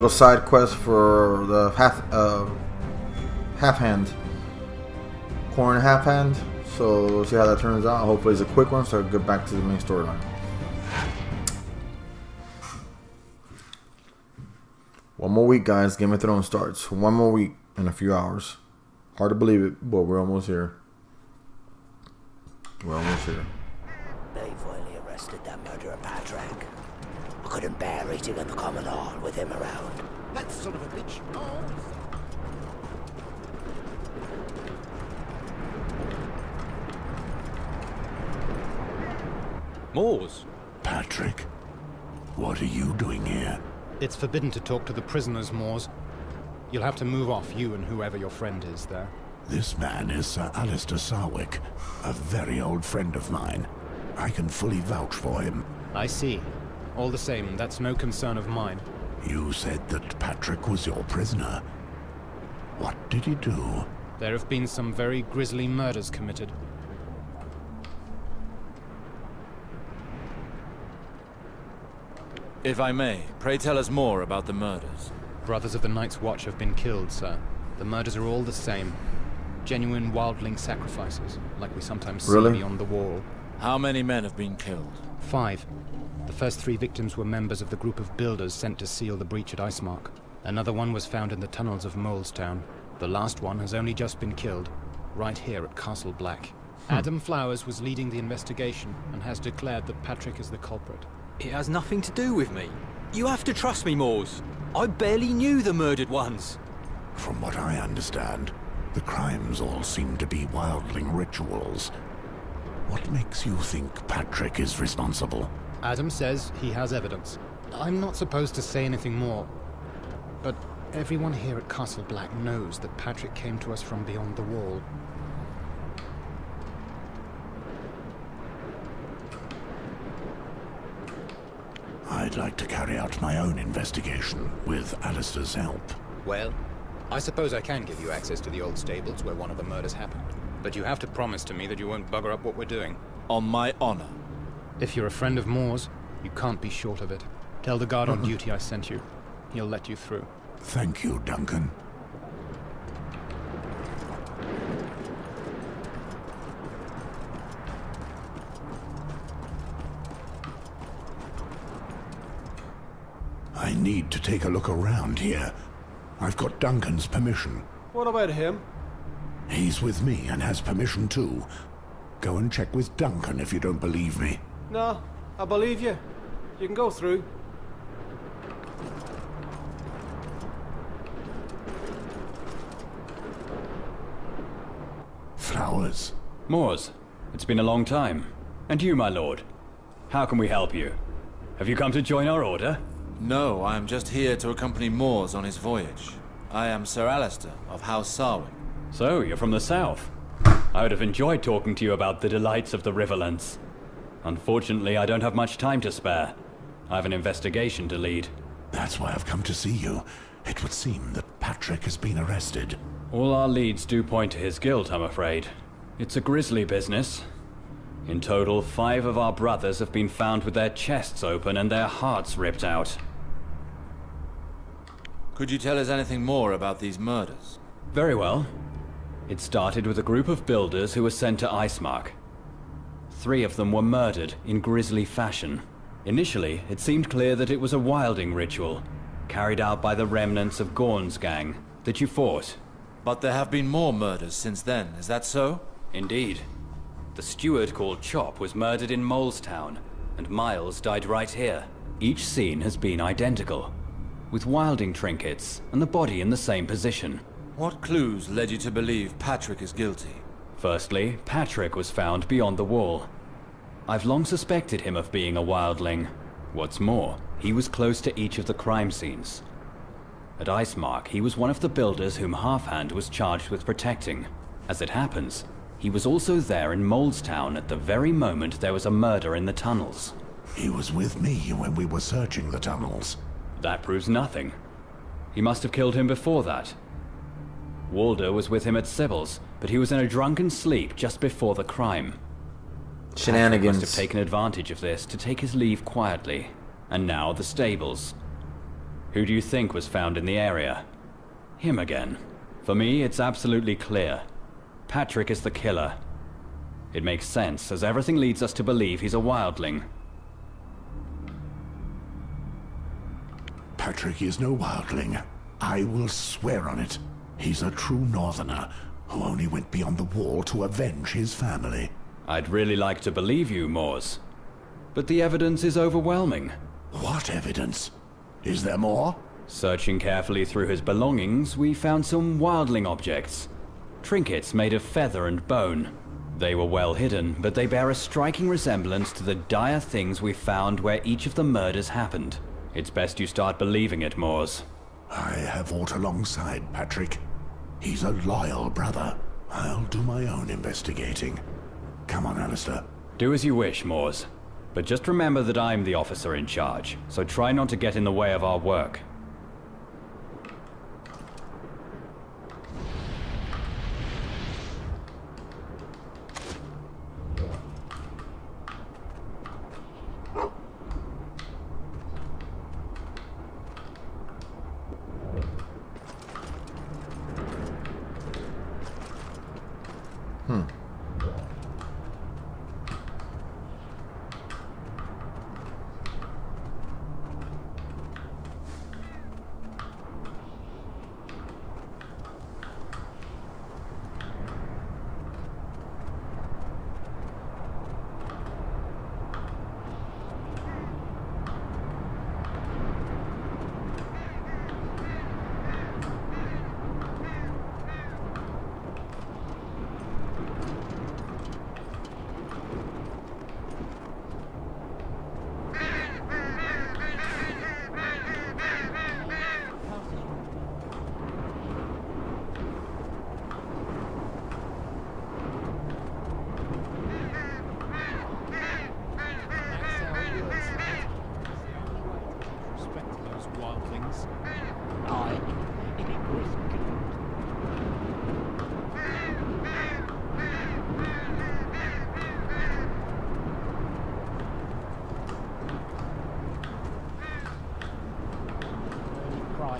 little side quest for the Halfhand. Corn Halfhand. So we'll see how that turns out. Hopefully it's a quick one so I can get back to the main storyline. One more week, guys. Game of Thrones starts. One more week in a few hours. Hard to believe it, but we're almost here. We're almost here. They finally arrested that murderer Patrick. I couldn't bear eating in the common hall with him around. That son of a bitch. Oh. Moors? Patrick, what are you doing here? It's forbidden to talk to the prisoners, Moors. You'll have to move off, you and whoever your friend is there. This man is Sir Alistair Sarwick, a very old friend of mine. I can fully vouch for him. I see. All the same, that's no concern of mine. You said that Patrick was your prisoner. What did he do? There have been some very grisly murders committed. If I may, pray tell us more about the murders. Brothers of the Night's Watch have been killed, sir. The murders are all the same. Genuine wildling sacrifices, like we sometimes see beyond the wall. How many men have been killed? 5. The first 3 victims were members of the group of builders sent to seal the breach at Icemark. Another one was found in the tunnels of Molestown. The last one has only just been killed, right here at Castle Black. Adam Flowers was leading the investigation and has declared that Patrick is the culprit. It has nothing to do with me. You have to trust me, Moors. I barely knew the murdered ones. From what I understand, the crimes all seem to be wildling rituals. What makes you think Patrick is responsible? Adam says he has evidence. I'm not supposed to say anything more, but everyone here at Castle Black knows that Patrick came to us from beyond the wall. I'd like to carry out my own investigation with Alistair's help. Well, I suppose I can give you access to the old stables where one of the murders happened. But you have to promise to me that you won't bugger up what we're doing. On my honor. If you're a friend of Moore's, you can't be short of it. Tell the guard on duty I sent you. He'll let you through. Thank you, Duncan. I need to take a look around here. I've got Duncan's permission. What about him? He's with me and has permission too. Go and check with Duncan if you don't believe me. No, I believe you. You can go through. Flowers. Moors, it's been a long time. And you, my lord. How can we help you? Have you come to join our order? No, I am just here to accompany Moors on his voyage. I am Sir Alistair of House Sarwick. So, you're from the south. I would have enjoyed talking to you about the delights of the Riverlands. Unfortunately, I don't have much time to spare. I have an investigation to lead. That's why I've come to see you. It would seem that Patrick has been arrested. All our leads do point to his guilt, I'm afraid. It's a grisly business. In total, 5 of our brothers have been found with their chests open and their hearts ripped out. Could you tell us anything more about these murders? Very well. It started with a group of builders who were sent to Icemark. 3 of them were murdered in grisly fashion. Initially, it seemed clear that it was a wilding ritual, carried out by the remnants of Gorn's gang, that you fought. But there have been more murders since then, is that so? Indeed. The steward called Chop was murdered in Molestown, and Miles died right here. Each scene has been identical, with wilding trinkets and the body in the same position. What clues led you to believe Patrick is guilty? Firstly, Patrick was found beyond the wall. I've long suspected him of being a wildling. What's more, he was close to each of the crime scenes. At Icemark, he was one of the builders whom Halfhand was charged with protecting. As it happens, he was also there in Molestown at the very moment there was a murder in the tunnels. He was with me when we were searching the tunnels. That proves nothing. He must have killed him before that. Walder was with him at Sybil's, but he was in a drunken sleep just before the crime. Shenanigans. Must have taken advantage of this to take his leave quietly. And now the stables. Who do you think was found in the area? Him again. For me, it's absolutely clear. Patrick is the killer. It makes sense, as everything leads us to believe he's a wildling. Patrick is no wildling. I will swear on it. He's a true northerner who only went beyond the wall to avenge his family. I'd really like to believe you, Moors. But the evidence is overwhelming. What evidence? Is there more? Searching carefully through his belongings, we found some wildling objects. Trinkets made of feather and bone. They were well hidden, but they bear a striking resemblance to the dire things we found where each of the murders happened. It's best you start believing it, Moors. I have fought alongside Patrick. He's a loyal brother. I'll do my own investigating. Come on, Alistair. Do as you wish, Moors. But just remember that I'm the officer in charge, so try not to get in the way of our work.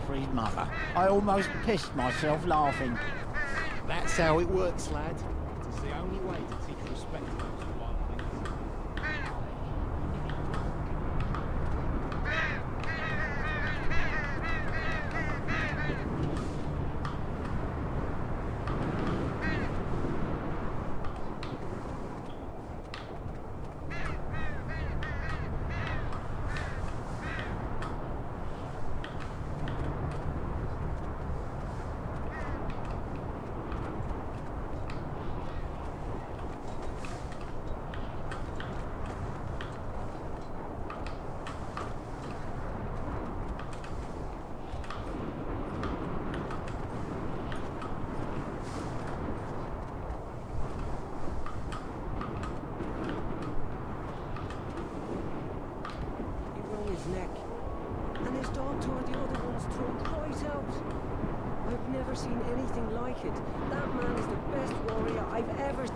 For his mother. I almost pissed myself laughing. That's how it works, lad. It is the only way to teach respect to those wildlings. Neck, and his dog tore the other one's throat right out. I've never seen anything like it. That man is the best warrior I've ever seen.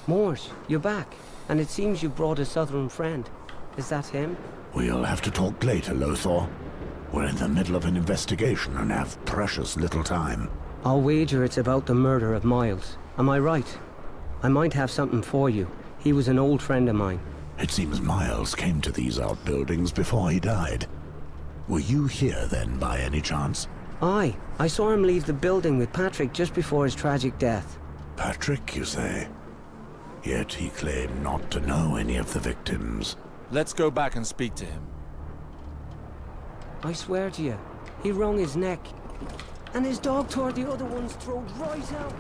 Moors, you're back, and it seems you brought a southern friend. Is that him? We'll have to talk later, Lothar. We're in the middle of an investigation and have precious little time. I'll wager it's about the murder of Miles. Am I right? I might have something for you. He was an old friend of mine. It seems Miles came to these outbuildings before he died. Were you here then, by any chance? Aye. I saw him leave the building with Patrick just before his tragic death. Patrick, you say? Yet he claimed not to know any of the victims. Let's go back and speak to him. I swear to you, he wrung his neck. And his dog tore the other one's throat right out.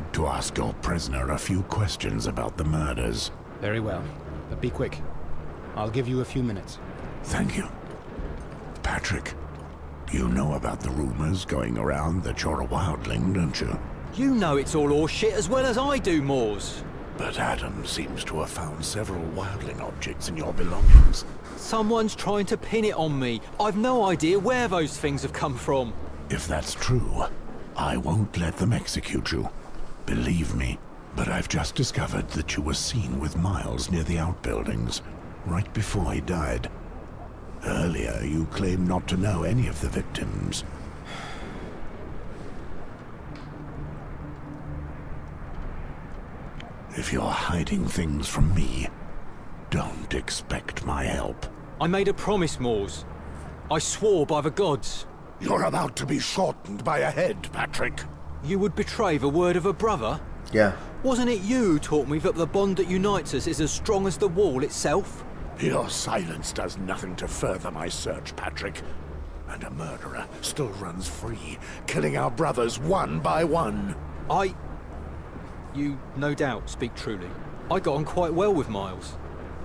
like to ask your prisoner a few questions about the murders. Very well, but be quick. I'll give you a few minutes. Thank you. Patrick, you know about the rumors going around that you're a wildling, don't you? You know it's all horseshit as well as I do, Moors. But Adam seems to have found several wildling objects in your belongings. Someone's trying to pin it on me. I've no idea where those things have come from. If that's true, I won't let them execute you. Believe me. But I've just discovered that you were seen with Miles near the outbuildings, right before he died. Earlier, you claimed not to know any of the victims. If you're hiding things from me, don't expect my help. I made a promise, Moors. I swore by the gods. You're about to be shortened by a head, Patrick. You would betray the word of a brother? Yeah. Wasn't it you who taught me that the bond that unites us is as strong as the wall itself? Your silence does nothing to further my search, Patrick. And a murderer still runs free, killing our brothers one by one. You no doubt speak truly. I got on quite well with Miles.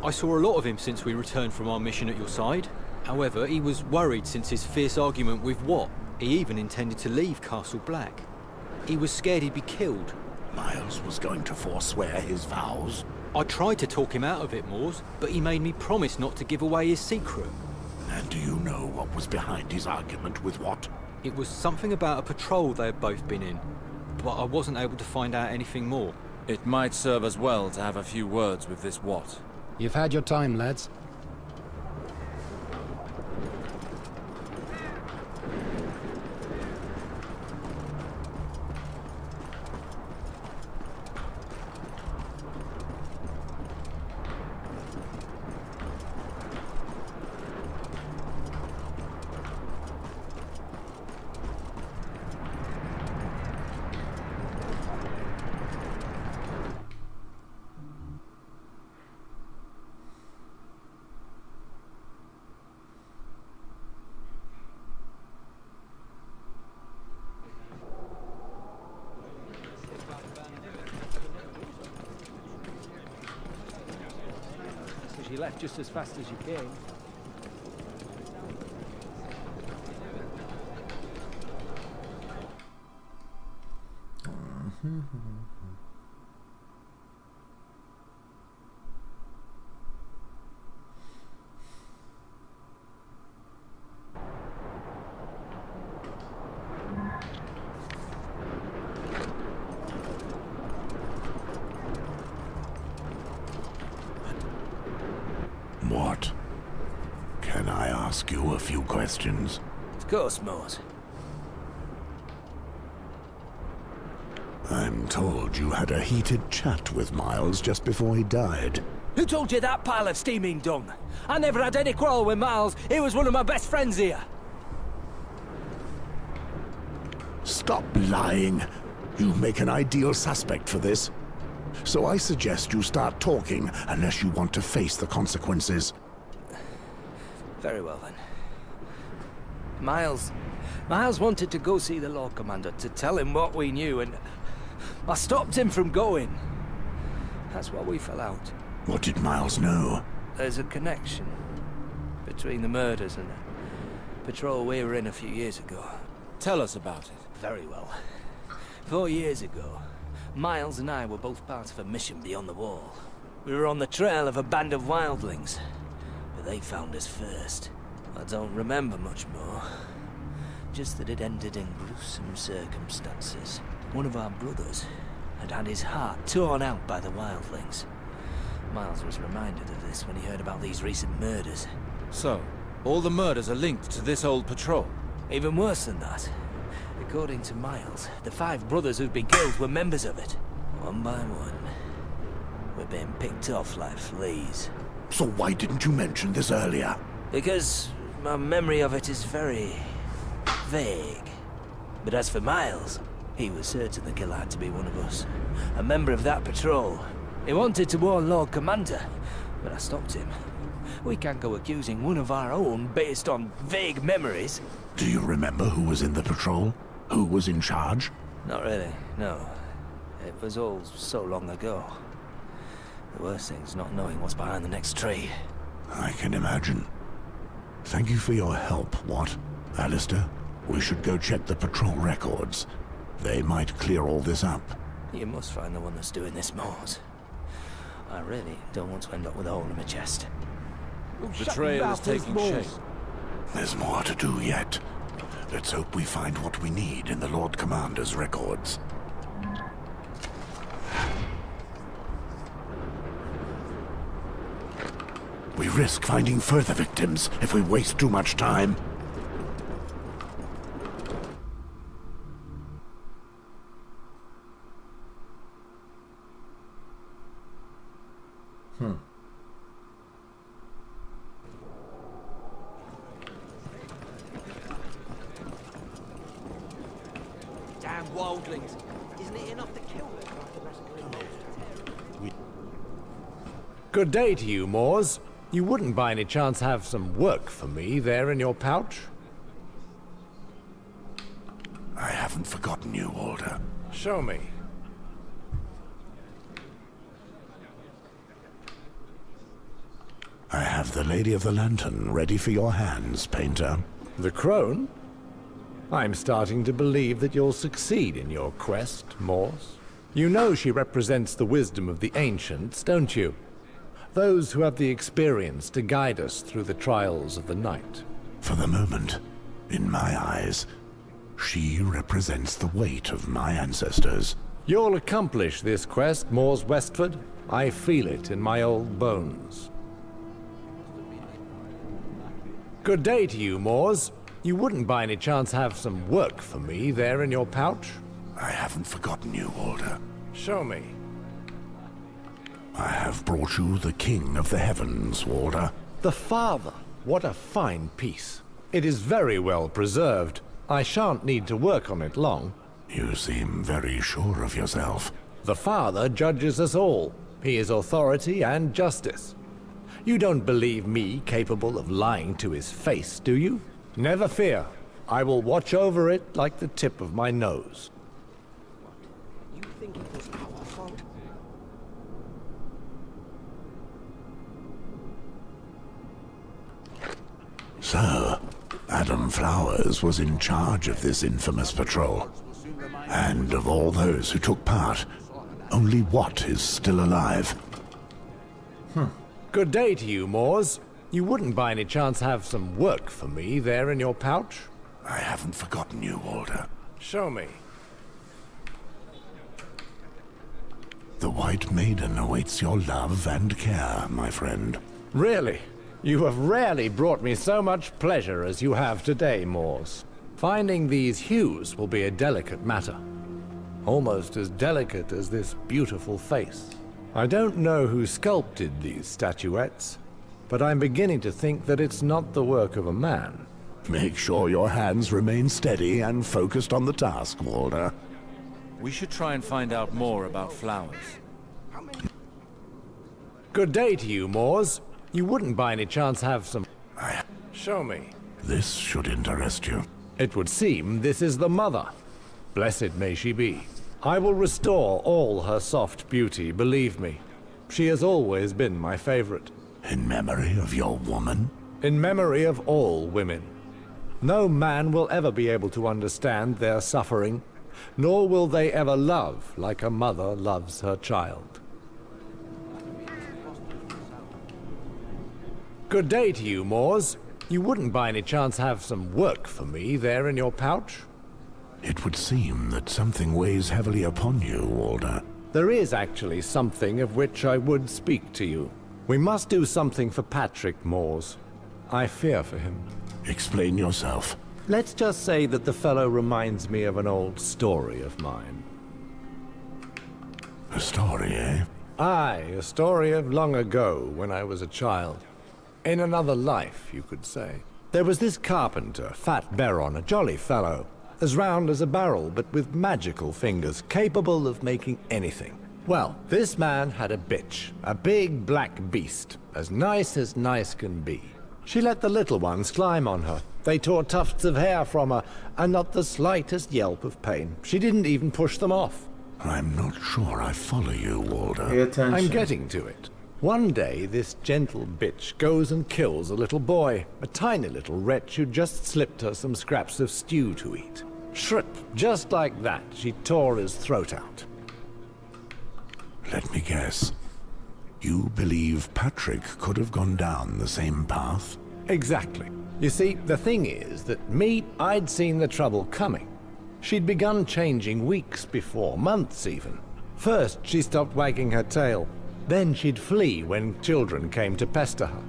I saw a lot of him since we returned from our mission at your side. However, he was worried since his fierce argument with Watt. He even intended to leave Castle Black. He was scared he'd be killed. Miles was going to forswear his vows. I tried to talk him out of it, Moors, but he made me promise not to give away his secret. And do you know what was behind his argument with Watt? It was something about a patrol they had both been in, but I wasn't able to find out anything more. It might serve us well to have a few words with this Watt. You've had your time, lads. You left just as fast as you came. What? Can I ask you a few questions? Of course, Moors. I'm told you had a heated chat with Miles just before he died. Who told you that, pile of steaming dung? I never had any quarrel with Miles. He was one of my best friends here. Stop lying. You make an ideal suspect for this. So I suggest you start talking unless you want to face the consequences. Very well, then. Miles wanted to go see the Lord Commander to tell him what we knew, and I stopped him from going. That's why we fell out. What did Miles know? There's a connection between the murders and the patrol we were in a few years ago. Tell us about it. Very well. 4 years ago, Miles and I were both part of a mission beyond the wall. We were on the trail of a band of wildlings, but they found us first. I don't remember much more. Just that it ended in gruesome circumstances. One of our brothers had had his heart torn out by the wildlings. Miles was reminded of this when he heard about these recent murders. So, all the murders are linked to this old patrol? Even worse than that. According to Miles, the 5 brothers who'd been killed were members of it. One by one, we're being picked off like fleas. So why didn't you mention this earlier? Because my memory of it is very vague. But as for Miles, he was certain the killer had to be one of us. A member of that patrol. He wanted to warn Lord Commander, but I stopped him. We can't go accusing one of our own based on vague memories. Do you remember who was in the patrol? Who was in charge? Not really, no. It was all so long ago. The worst thing's not knowing what's behind the next tree. I can imagine. Thank you for your help, what? Alistair, we should go check the patrol records. They might clear all this up. You must find the one that's doing this, Mors. I really don't want to end up with a hole in my chest. The trail is taking shape. There's more to do yet. Let's hope we find what we need in the Lord Commander's records. We risk finding further victims if we waste too much time. Damn wildlings! Isn't it enough to kill them? Good day to you, Mors. You wouldn't by any chance have some work for me there in your pouch? I haven't forgotten you, Walter. Show me. I have the Lady of the Lantern ready for your hands, Painter. The crone? I'm starting to believe that you'll succeed in your quest, Mors. You know she represents the wisdom of the ancients, don't you? Those who have the experience to guide us through the trials of the night. For the moment, in my eyes, she represents the weight of my ancestors. You'll accomplish this quest, Mors Westford. I feel it in my old bones. Good day to you, Mors. You wouldn't by any chance have some work for me there in your pouch? I haven't forgotten you, Walter. Show me. I have brought you the King of the Heavens, Walter. The Father. What a fine piece. It is very well preserved. I shan't need to work on it long. You seem very sure of yourself. The Father judges us all. He is authority and justice. You don't believe me capable of lying to his face, do you? Never fear. I will watch over it like the tip of my nose. You think it was our fault? So, Adam Flowers was in charge of this infamous patrol. And of all those who took part, only Watt is still alive. Good day to you, Mors. You wouldn't by any chance have some work for me there in your pouch? I haven't forgotten you, Walter. Show me. The White Maiden awaits your love and care, my friend. Really? You have rarely brought me so much pleasure as you have today, Mors. Finding these hues will be a delicate matter. Almost as delicate as this beautiful face. I don't know who sculpted these statuettes, but I'm beginning to think that it's not the work of a man. Make sure your hands remain steady and focused on the task, Walter. We should try and find out more about Flowers. Good day to you, Mors. You wouldn't by any chance have some... Show me. This should interest you. It would seem this is the mother. Blessed may she be. I will restore all her soft beauty, believe me. She has always been my favorite. In memory of your woman? In memory of all women. No man will ever be able to understand their suffering, nor will they ever love like a mother loves her child. Good day to you, Mors. You wouldn't by any chance have some work for me there in your pouch? It would seem that something weighs heavily upon you, Walter. There is actually something of which I would speak to you. We must do something for Patrick, Mors. I fear for him. Explain yourself. Let's just say that the fellow reminds me of an old story of mine. A story, eh? Aye, a story of long ago, when I was a child. In another life, you could say. There was this carpenter, Fat Baron, a jolly fellow. As round as a barrel, but with magical fingers, capable of making anything. Well, this man had a bitch, a big black beast, as nice can be. She let the little ones climb on her. They tore tufts of hair from her, and not the slightest yelp of pain. She didn't even push them off. I'm not sure I follow you, Walder. Pay attention. I'm getting to it. One day, this gentle bitch goes and kills a little boy, a tiny little wretch who just slipped her some scraps of stew to eat. Shrip, just like that, she tore his throat out. Let me guess. You believe Patrick could have gone down the same path? Exactly. You see, the thing is that I'd seen the trouble coming. She'd begun changing weeks before, months even. First, she stopped wagging her tail. Then she'd flee when children came to pester her.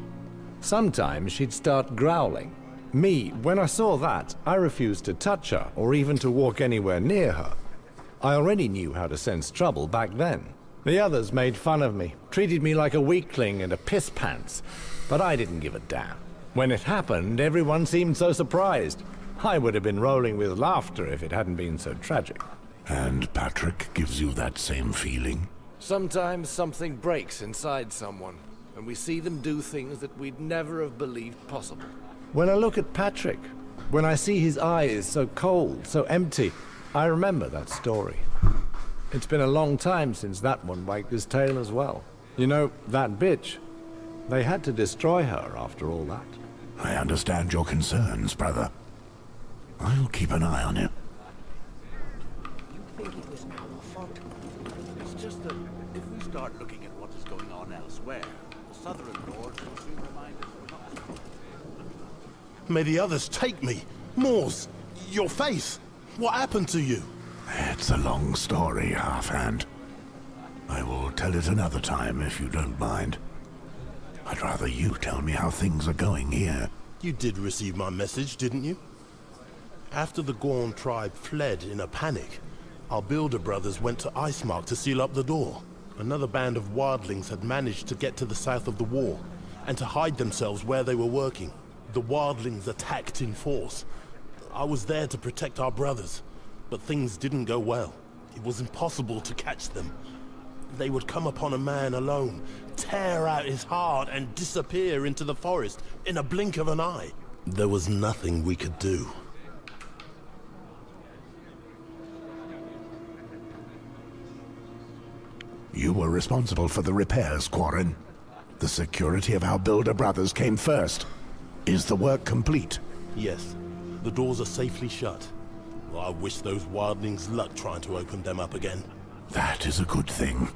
Sometimes she'd start growling. When I saw that, I refused to touch her or even to walk anywhere near her. I already knew how to sense trouble back then. The others made fun of me, treated me like a weakling and a piss pants, but I didn't give a damn. When it happened, everyone seemed so surprised. I would have been rolling with laughter if it hadn't been so tragic. And Patrick gives you that same feeling? Sometimes something breaks inside someone, and we see them do things that we'd never have believed possible. When I look at Patrick, when I see his eyes so cold, so empty, I remember that story. It's been a long time since that one wagged his tail as well. You know, that bitch, they had to destroy her after all that. I understand your concerns, brother. I'll keep an eye on him. You think it was our fault? It's just that if we start looking at what is going on elsewhere, the Southern Lords will soon remind us of us. May the others take me. Moors, your face. What happened to you? It's a long story, Halfhand. I will tell it another time if you don't mind. I'd rather you tell me how things are going here. You did receive my message, didn't you? After the Gorn tribe fled in a panic, our builder brothers went to Icemark to seal up the door. Another band of wildlings had managed to get to the south of the wall and to hide themselves where they were working. The wildlings attacked in force. I was there to protect our brothers, but things didn't go well. It was impossible to catch them. They would come upon a man alone, tear out his heart, and disappear into the forest in a blink of an eye. There was nothing we could do. You were responsible for the repairs, Quarren. The security of our builder brothers came first. Is the work complete? Yes. The doors are safely shut. Well, I wish those wildlings luck trying to open them up again. That is a good thing.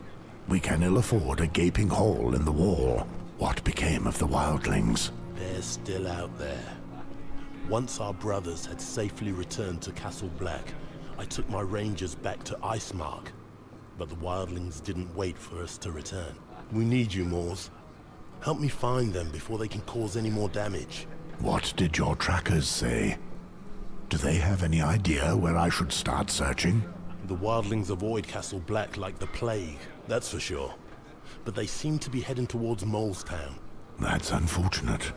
We can ill afford a gaping hole in the wall. What became of the wildlings? They're still out there. Once our brothers had safely returned to Castle Black, I took my rangers back to Icemark. But the wildlings didn't wait for us to return. We need you, Moors. Help me find them before they can cause any more damage. What did your trackers say? Do they have any idea where I should start searching? The wildlings avoid Castle Black like the plague, that's for sure. But they seem to be heading towards Molestown. That's unfortunate.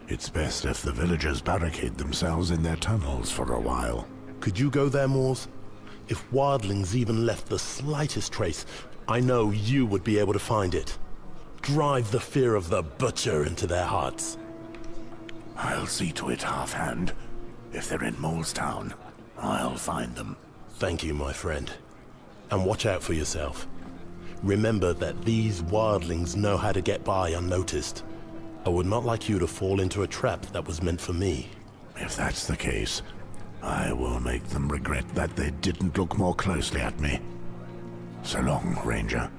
It's best if the villagers barricade themselves in their tunnels for a while. Could you go there, Moors? If wildlings even left the slightest trace, I know you would be able to find it. Drive the fear of the Butcher into their hearts. I'll see to it, Halfhand. If they're in Molestown, I'll find them. Thank you, my friend. And watch out for yourself. Remember that these wildlings know how to get by unnoticed. I would not like you to fall into a trap that was meant for me. If that's the case, I will make them regret that they didn't look more closely at me. So long, Ranger.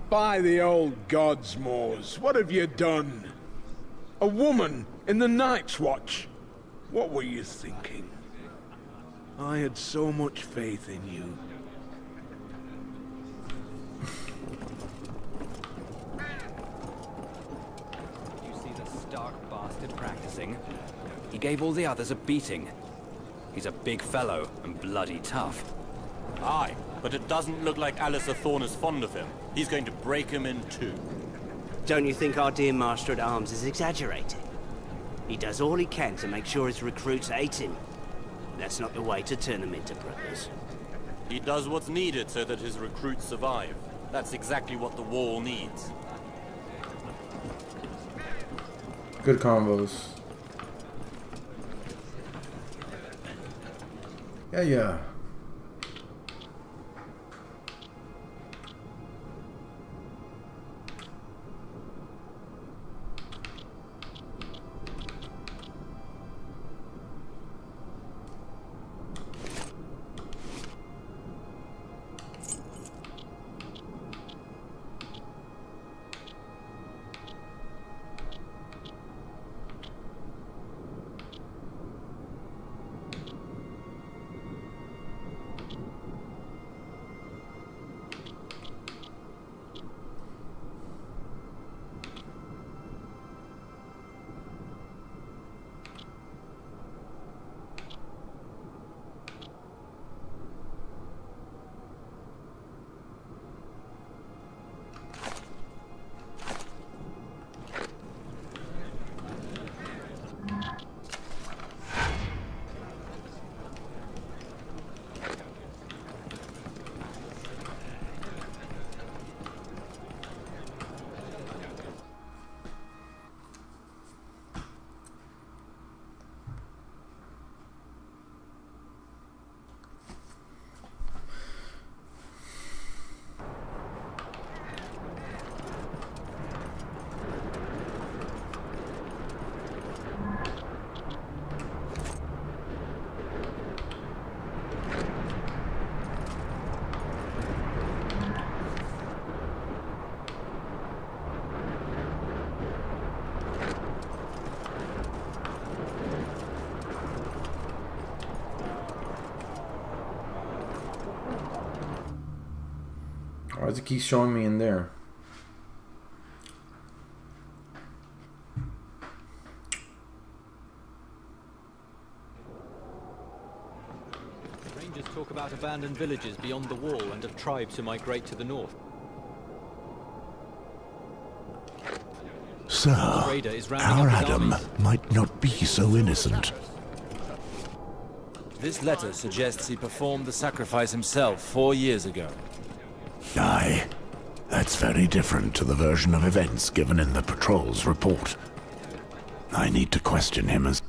By the old gods, Moors, what have you done? A woman in the Night's Watch? What were you thinking? I had so much faith in you. Did you see the stark bastard practicing? He gave all the others a beating. He's a big fellow and bloody tough. Aye, but it doesn't look like Alistair Thorne is fond of him. He's going to break him in two. Don't you think our dear Master at Arms is exaggerating? He does all he can to make sure his recruits hate him. That's not the way to turn them into brothers. He does what's needed so that his recruits survive. That's exactly what the wall needs. Good combos. Yeah. Why does it keep showing me in there? Rangers talk about abandoned villages beyond the wall and of tribes who migrate to the north. Sir, our Adam might not be so innocent. This letter suggests he performed the sacrifice himself 4 years ago. Aye. That's very different to the version of events given in the patrol's report. I need to question him as...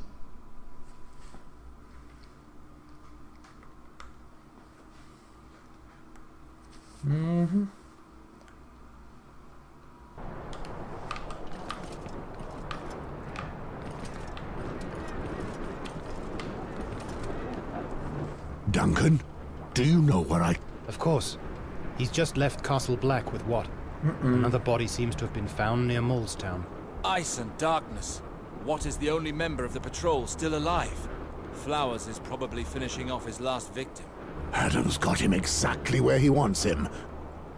Duncan, do you know where I... Of course. He's just left Castle Black with what? Another body seems to have been found near Molestown. Ice and darkness. What is the only member of the patrol still alive? Flowers is probably finishing off his last victim. Adam's got him exactly where he wants him.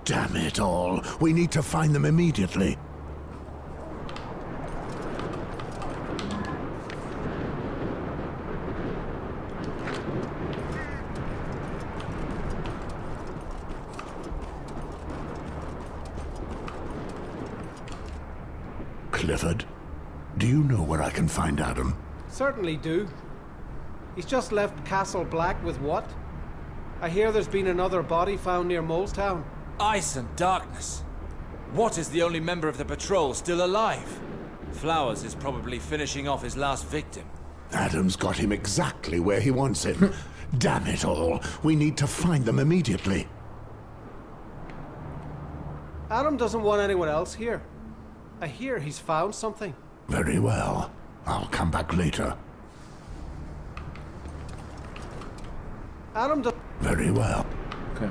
Damn it all. We need to find them immediately. Clifford, do you know where I can find Adam? Certainly do. He's just left Castle Black with what? I hear there's been another body found near Molestown. Ice and darkness. What is the only member of the patrol still alive? Flowers is probably finishing off his last victim. Adam's got him exactly where he wants him. Damn it all. We need to find them immediately. Adam doesn't want anyone else here. I hear he's found something. Very well. I'll come back later. Adam does... Very well. Okay.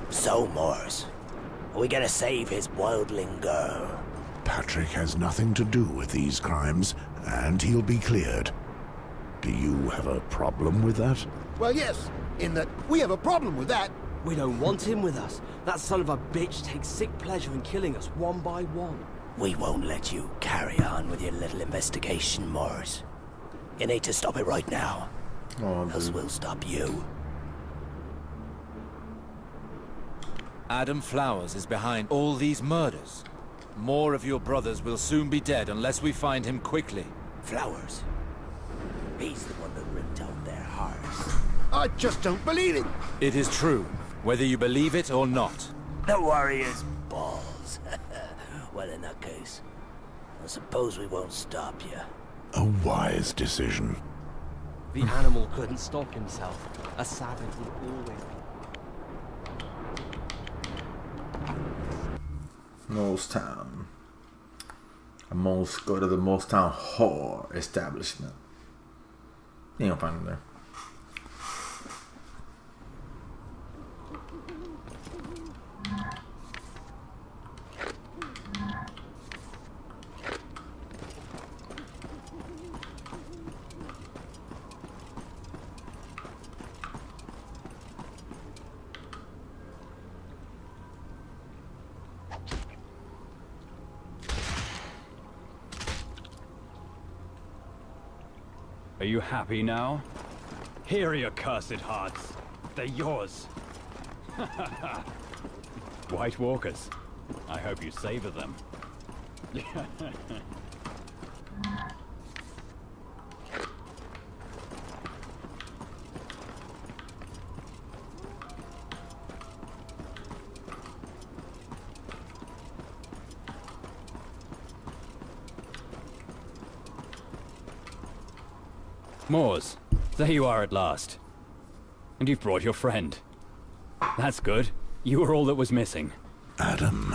So, Morris, are we gonna save his wildling girl? Patrick has nothing to do with these crimes, and he'll be cleared. Do you have a problem with that? Well, yes, in that we have a problem with that. We don't want him with us. That son of a bitch takes sick pleasure in killing us one by one. We won't let you carry on with your little investigation, Morris. You need to stop it right now, else we'll stop you. Adam Flowers is behind all these murders. More of your brothers will soon be dead unless we find him quickly. Flowers. He's the one that ripped out their hearts. I just don't believe it. It is true, whether you believe it or not. The warrior's balls. Well, in that case, I suppose we won't stop you. A wise decision. The animal couldn't stop himself. A savage would always... Molestown. Go to the Molestown whore establishment. You don't find him there. Are you happy now? Here are your cursed hearts. They're yours. White Walkers. I hope you savor them. Moors, there you are at last. And you've brought your friend. That's good. You were all that was missing. Adam,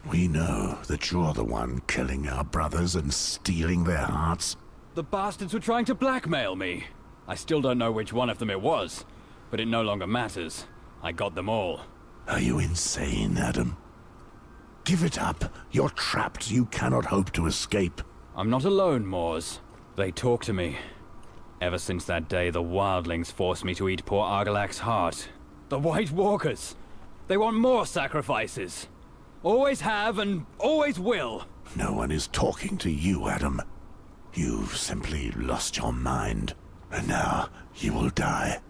we know that you're the one killing our brothers and stealing their hearts. The bastards were trying to blackmail me. I still don't know which one of them it was, but it no longer matters. I got them all. Are you insane, Adam? Give it up. You're trapped. You cannot hope to escape. I'm not alone, Moors. They talk to me. Ever since that day, the wildlings forced me to eat poor Argalak's heart. The White Walkers! They want more sacrifices! Always have and always will! No one is talking to you, Adam. You've simply lost your mind. And now you will die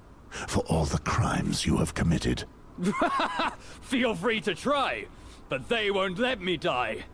for all the crimes you have committed. Feel free to try, but they won't let me die.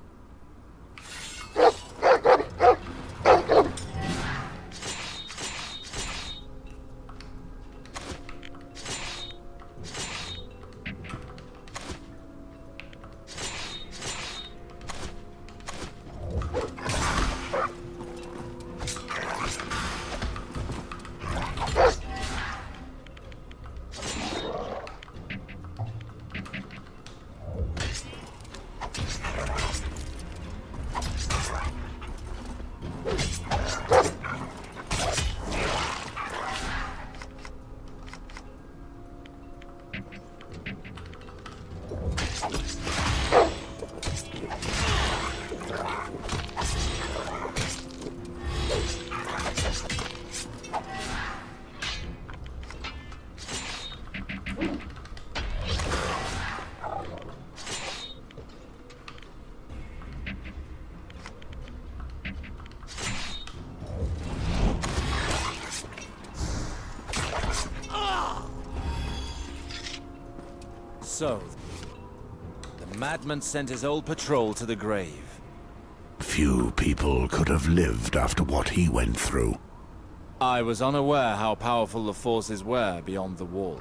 So, the madman sent his old patrol to the grave. Few people could have lived after what he went through. I was unaware how powerful the forces were beyond the wall.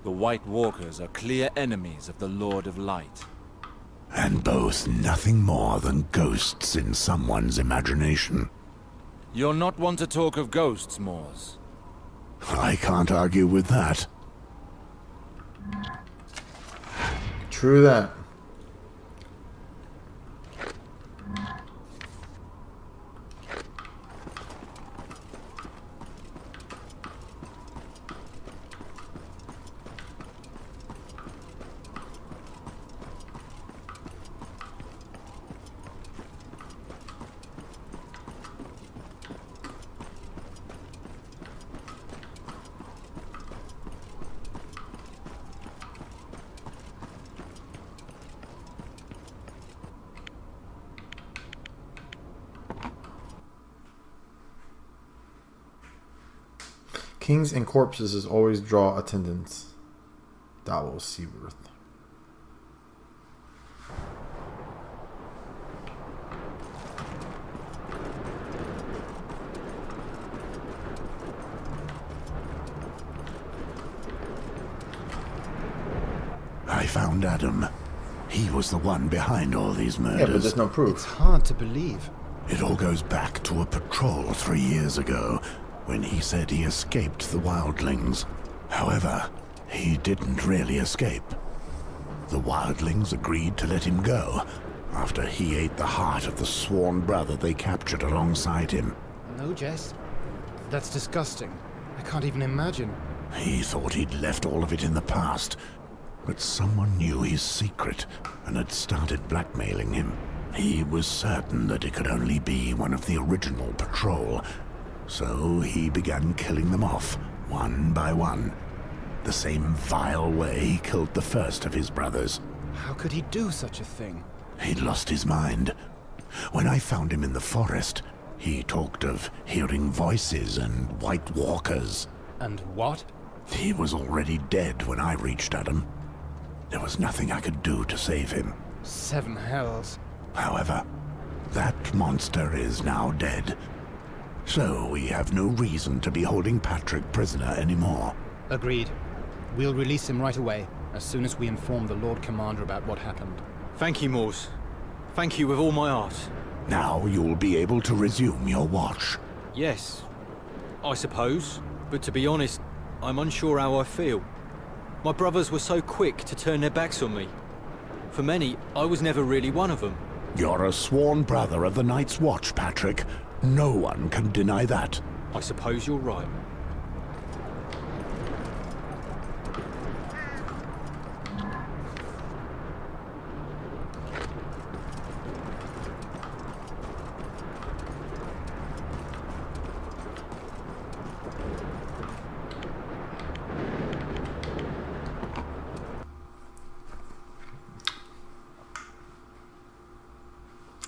The White Walkers are clear enemies of the Lord of Light. And both nothing more than ghosts in someone's imagination. You're not one to talk of ghosts, Moors. I can't argue with that. True that. Kings and corpses is always draw attendance. Davos Seaworth. I found Adam. He was the one behind all these murders. Yeah, but there's no proof. It's hard to believe. It all goes back to a patrol 3 years ago, when he said he escaped the wildlings. However, he didn't really escape. The wildlings agreed to let him go, after he ate the heart of the sworn brother they captured alongside him. No, Jess. That's disgusting. I can't even imagine. He thought he'd left all of it in the past, but someone knew his secret and had started blackmailing him. He was certain that it could only be one of the original patrol, so he began killing them off, one by one, the same vile way he killed the first of his brothers. How could he do such a thing? He'd lost his mind. When I found him in the forest, he talked of hearing voices and white walkers. And what? He was already dead when I reached Adam. There was nothing I could do to save him. 7 hells. However, that monster is now dead. So we have no reason to be holding Patrick prisoner anymore. Agreed. We'll release him right away, as soon as we inform the Lord Commander about what happened. Thank you, Mors. Thank you with all my heart. Now you'll be able to resume your watch. Yes, I suppose. But to be honest, I'm unsure how I feel. My brothers were so quick to turn their backs on me. For many, I was never really one of them. You're a sworn brother of the Night's Watch, Patrick. No one can deny that. I suppose you're right.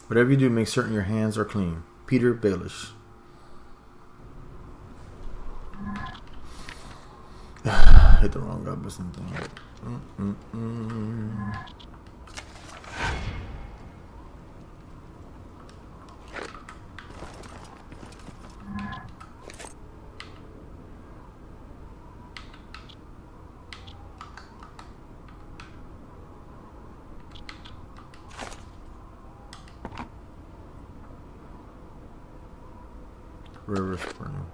Whatever you do, make certain your hands are clean. Peter Baelish. Hit the wrong guy, but something. River Spring.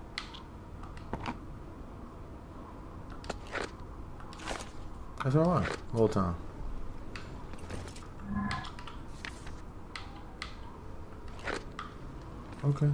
That's all right. The whole time. Okay.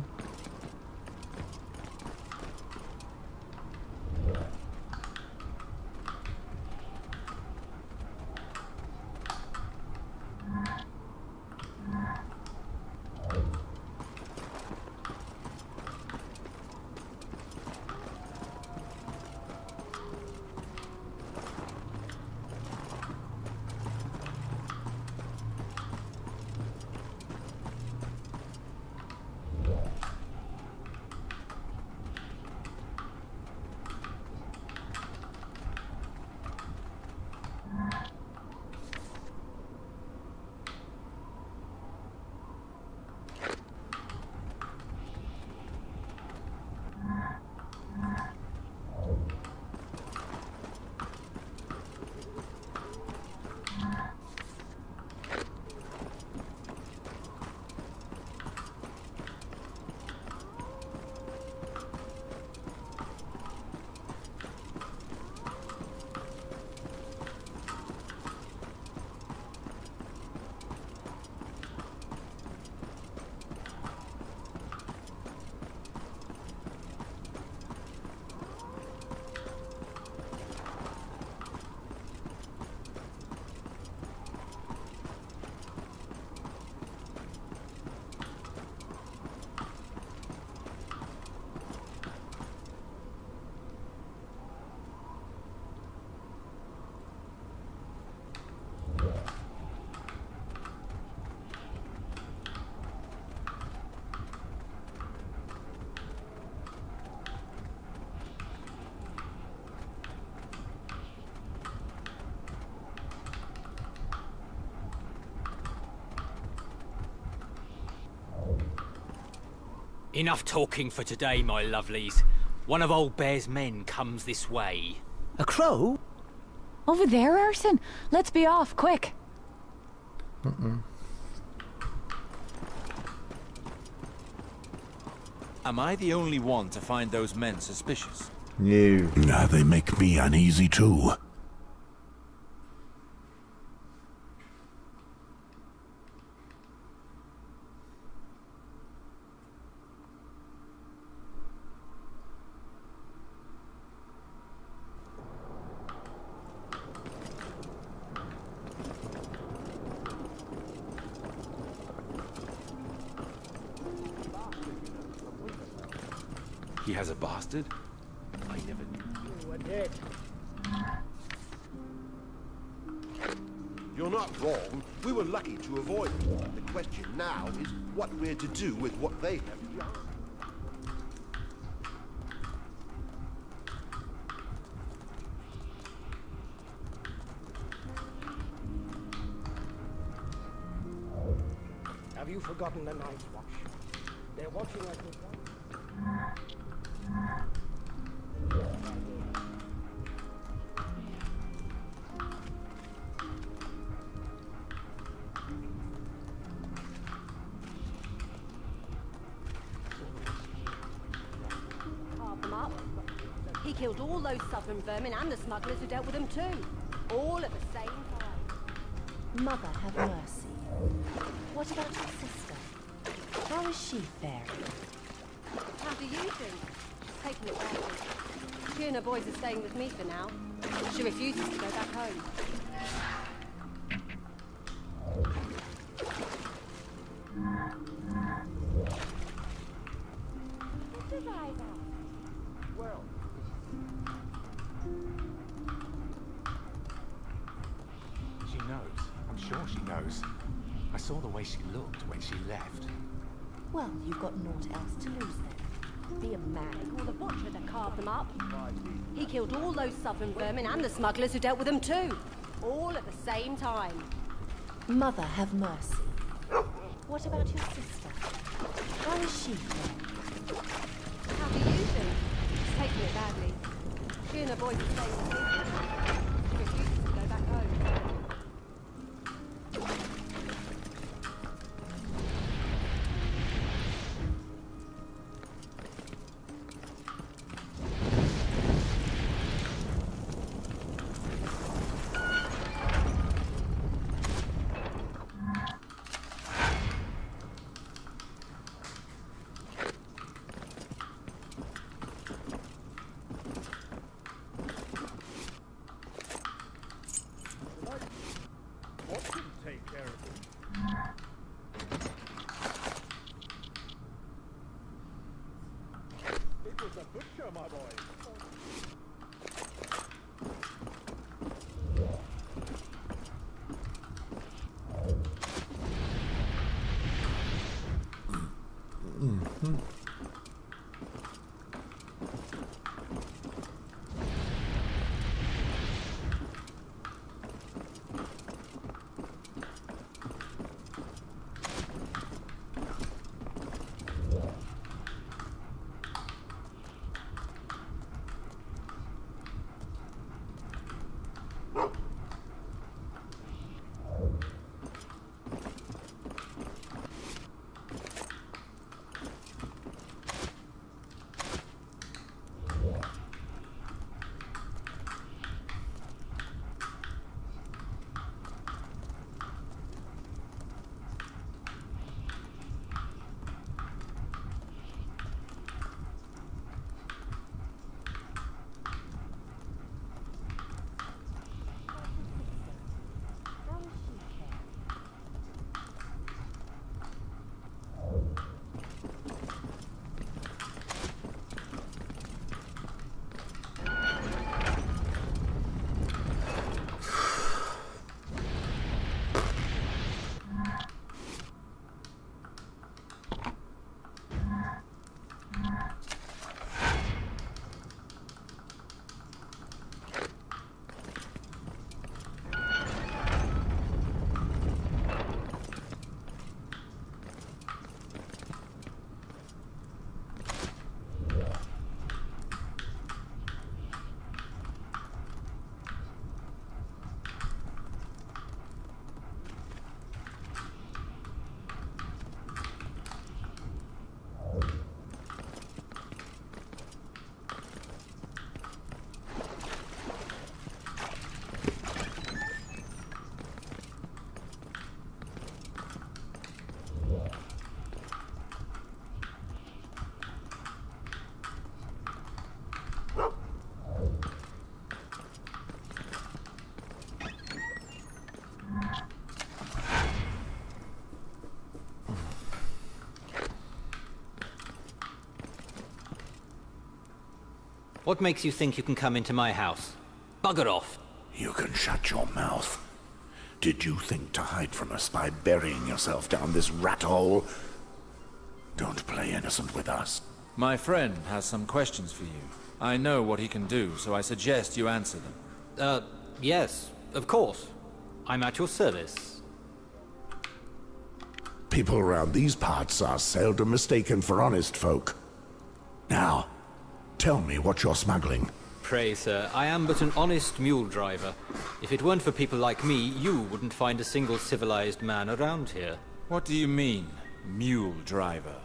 Enough talking for today, my lovelies. One of old Bear's men comes this way. A crow? Over there, Erson. Let's be off, quick. Am I the only one to find those men suspicious? No. Now they make me uneasy too. He has a bastard? I never knew. You were dead. You're not wrong. We were lucky to avoid it. The question now is what we're to do with what they have done. Have you forgotten the Night's Watch? They're watching us with Carved them up. He killed all those southern vermin and the smugglers who dealt with them too. All at the same time. Mother have mercy. What about your sister? How is she faring? How do you think? She's taking it badly. She and her boys are staying with me for now. She refuses to go back home. What did I know? Well, she knows. I'm sure she knows. I saw the way she looked when she left. Well, you've got naught else to lose then. Be a man. Or the butcher that carved them up. He killed all those southern vermin and the smugglers who dealt with them too. All at the same time. Mother have mercy. What about your sister? How is she faring? How do you think? She's taking it badly. She and her boys are staying with me. She refuses to go back home. What makes you think you can come into my house? Bugger off. You can shut your mouth. Did you think to hide from us by burying yourself down this rat hole? Don't play innocent with us. My friend has some questions for you. I know what he can do, so I suggest you answer them. Yes, of course. I'm at your service. People around these parts are seldom mistaken for honest folk. Now, tell me what you're smuggling. Pray, sir, I am but an honest mule driver. If it weren't for people like me, you wouldn't find a single civilized man around here. What do you mean, mule driver?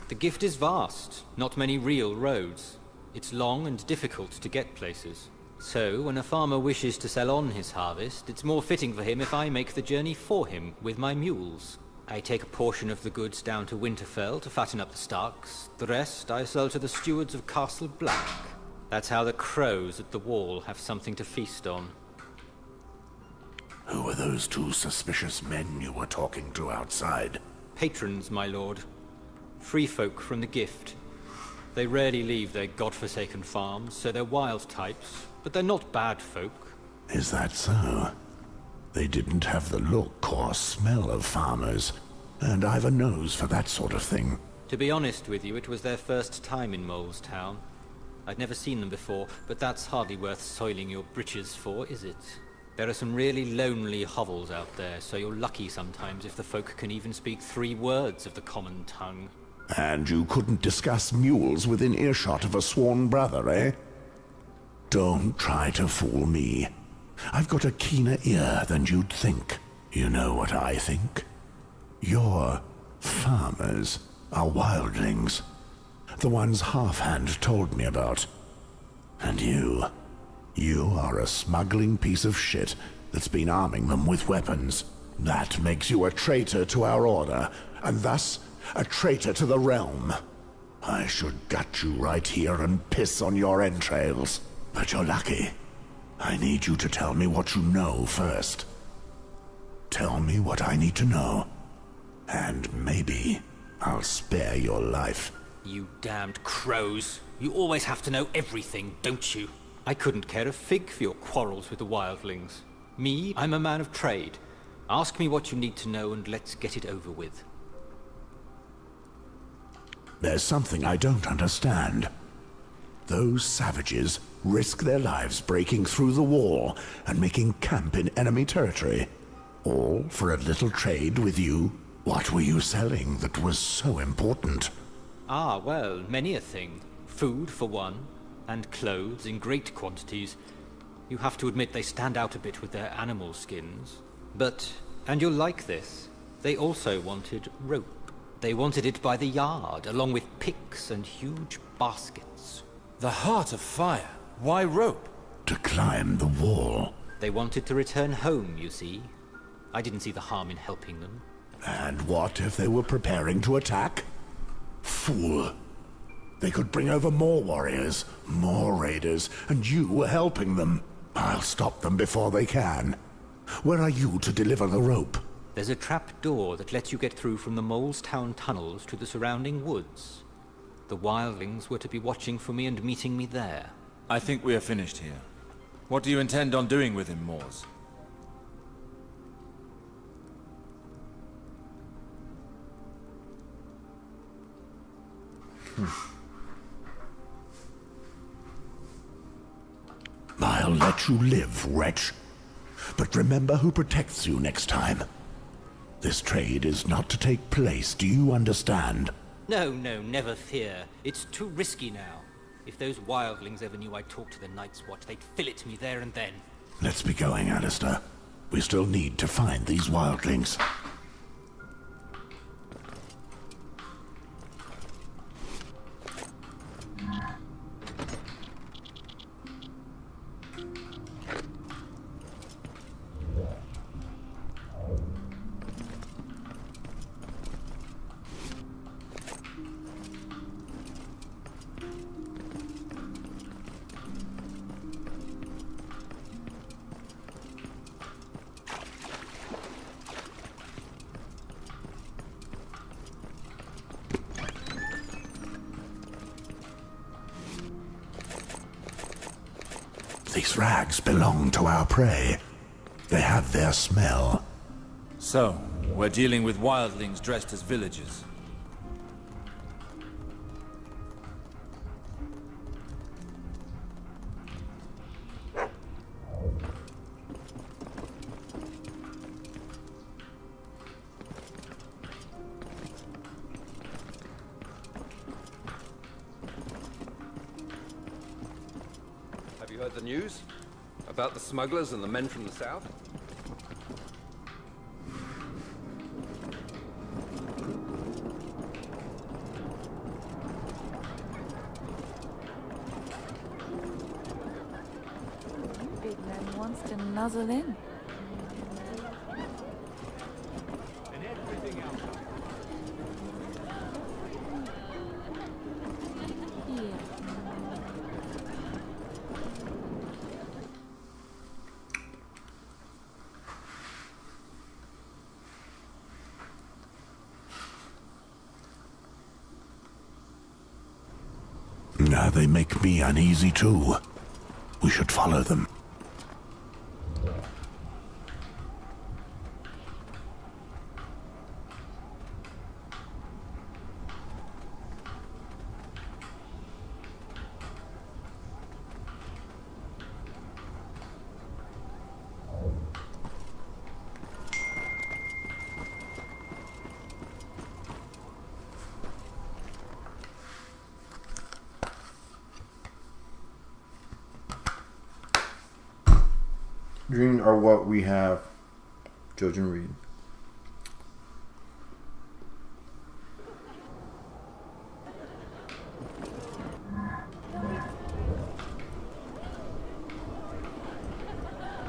The gift is vast, not many real roads. It's long and difficult to get places. So, when a farmer wishes to sell on his harvest, it's more fitting for him if I make the journey for him with my mules. I take a portion of the goods down to Winterfell to fatten up the stocks. The rest I sell to the stewards of Castle Black. That's how the crows at the wall have something to feast on. Who were those two suspicious men you were talking to outside? Patrons, my lord. Free folk from the gift. They rarely leave their godforsaken farms, so they're wild types, but they're not bad folk. Is that so? They didn't have the look or smell of farmers, and I've a nose for that sort of thing. To be honest with you, it was their first time in Molestown. I'd never seen them before, but that's hardly worth soiling your britches for, is it? There are some really lonely hovels out there, so you're lucky sometimes if the folk can even speak 3 words of the common tongue. And you couldn't discuss mules within earshot of a sworn brother, eh? Don't try to fool me. I've got a keener ear than you'd think. You know what I think? Your farmers are wildlings. The ones Halfhand told me about. And you are a smuggling piece of shit that's been arming them with weapons. That makes you a traitor to our order, and thus a traitor to the realm. I should gut you right here and piss on your entrails. But you're lucky. I need you to tell me what you know first. Tell me what I need to know, and maybe I'll spare your life. You damned crows. You always have to know everything, don't you? I couldn't care a fig for your quarrels with the wildlings. Me, I'm a man of trade. Ask me what you need to know and let's get it over with. There's something I don't understand. Those savages risk their lives breaking through the wall and making camp in enemy territory. All for a little trade with you? What were you selling that was so important? Ah, well, many a thing. Food, for one, and clothes in great quantities. You have to admit they stand out a bit with their animal skins. But, and you'll like this, they also wanted rope. They wanted it by the yard, along with picks and huge baskets. The Heart of Fire? Why rope? To climb the wall. They wanted to return home, you see. I didn't see the harm in helping them. And what if they were preparing to attack? Fool. They could bring over more warriors, more raiders, and you were helping them. I'll stop them before they can. Where are you to deliver the rope? There's a trap door that lets you get through from the Molestown tunnels to the surrounding woods. The wildlings were to be watching for me and meeting me there. I think we are finished here. What do you intend on doing with him, Moors? I'll let you live, wretch. But remember who protects you next time. This trade is not to take place, do you understand? No, never fear. It's too risky now. If those wildlings ever knew I talked to the Night's Watch, they'd fillet me there and then. Let's be going, Alistair. We still need to find these wildlings. These rags belong to our prey. They have their smell. So, we're dealing with wildlings dressed as villagers. Have you heard the news? About the smugglers and the men from the south? Big man wants to nuzzle in. Now they make me uneasy too. We should follow them. Dreams are what we have. Judge and read.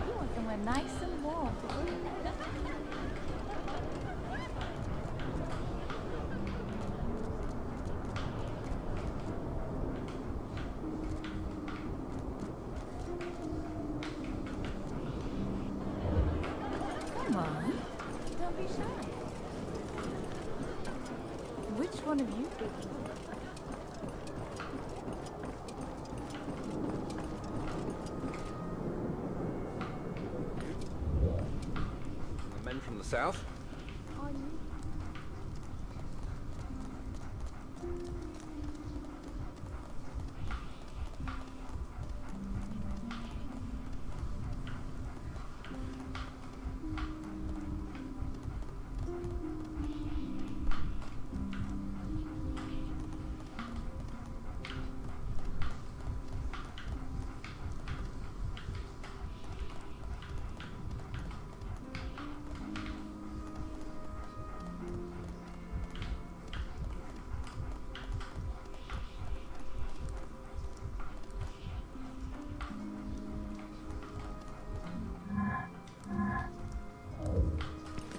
You want somewhere nice and warm. Come on, don't be shy. Which one of you did? The men from the south?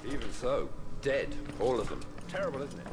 Even so, dead, all of them. Terrible, isn't it?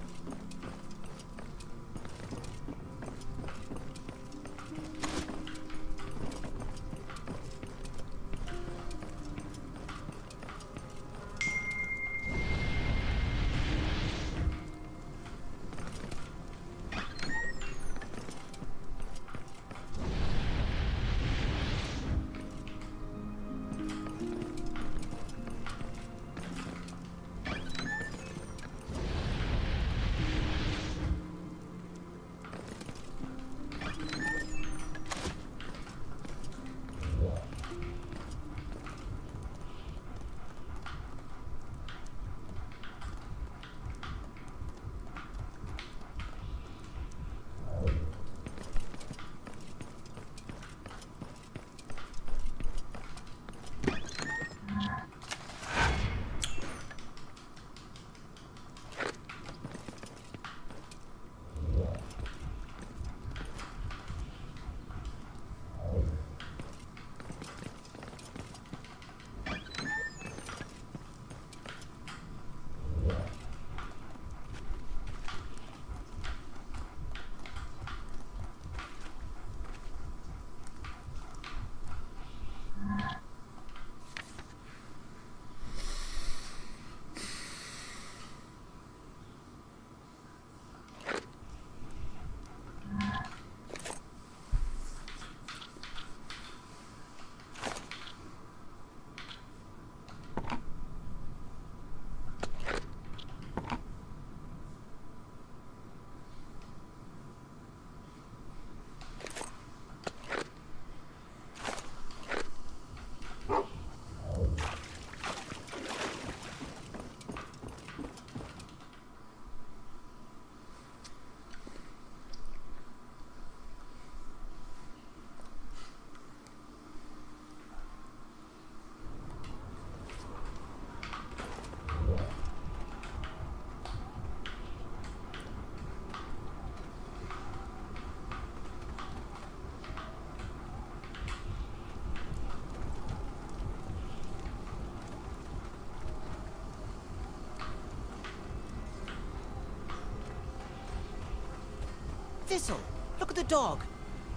Thistle, look at the dog.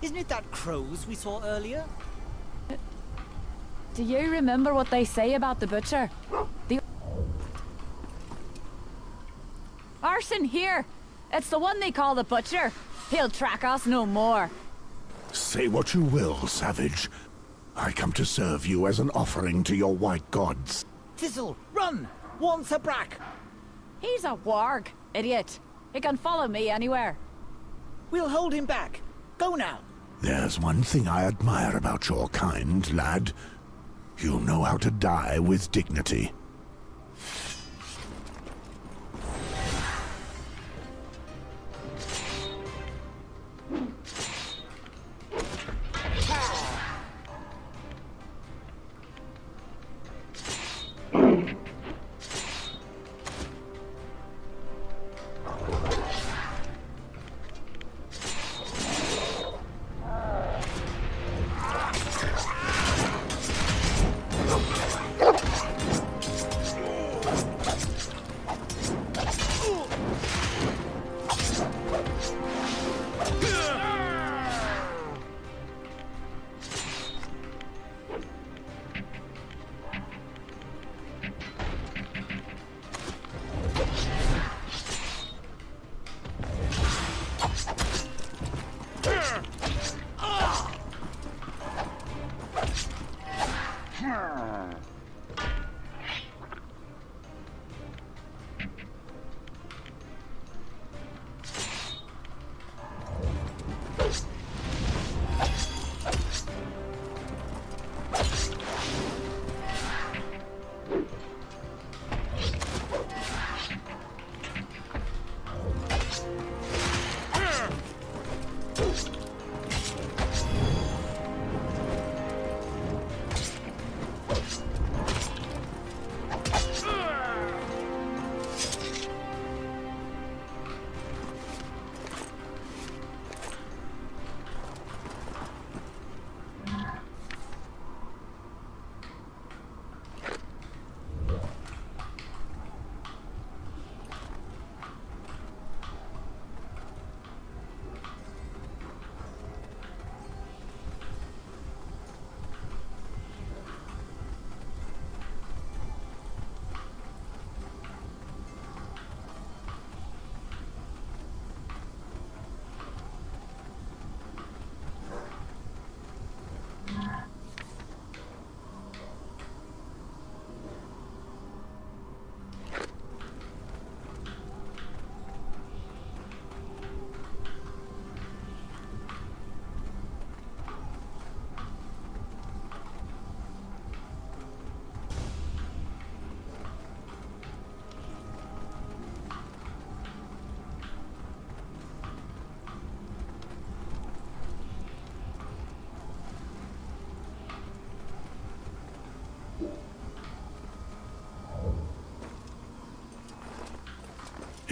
Isn't it that Crow's we saw earlier? Do you remember what they say about the butcher? Arson, here! It's the one they call the butcher. He'll track us no more. Say what you will, savage. I come to serve you as an offering to your white gods. Thistle, run! Once a brack! He's a warg, idiot. He can follow me anywhere. We'll hold him back. Go now. There's one thing I admire about your kind, lad. You know how to die with dignity.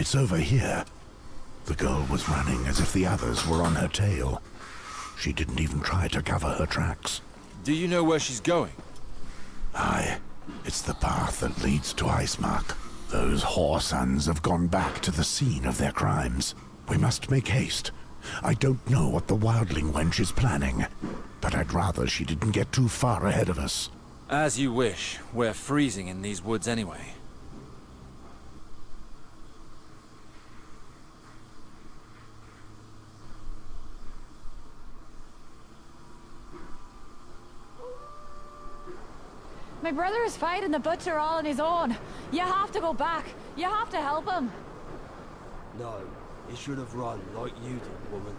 It's over here. The girl was running as if the others were on her tail. She didn't even try to cover her tracks. Do you know where she's going? Aye. It's the path that leads to Icemark. Those whoresons have gone back to the scene of their crimes. We must make haste. I don't know what the wildling wench is planning, but I'd rather she didn't get too far ahead of us. As you wish. We're freezing in these woods anyway. My brother is fighting the butcher all on his own. You have to go back. You have to help him. No, he should have run like you did, woman.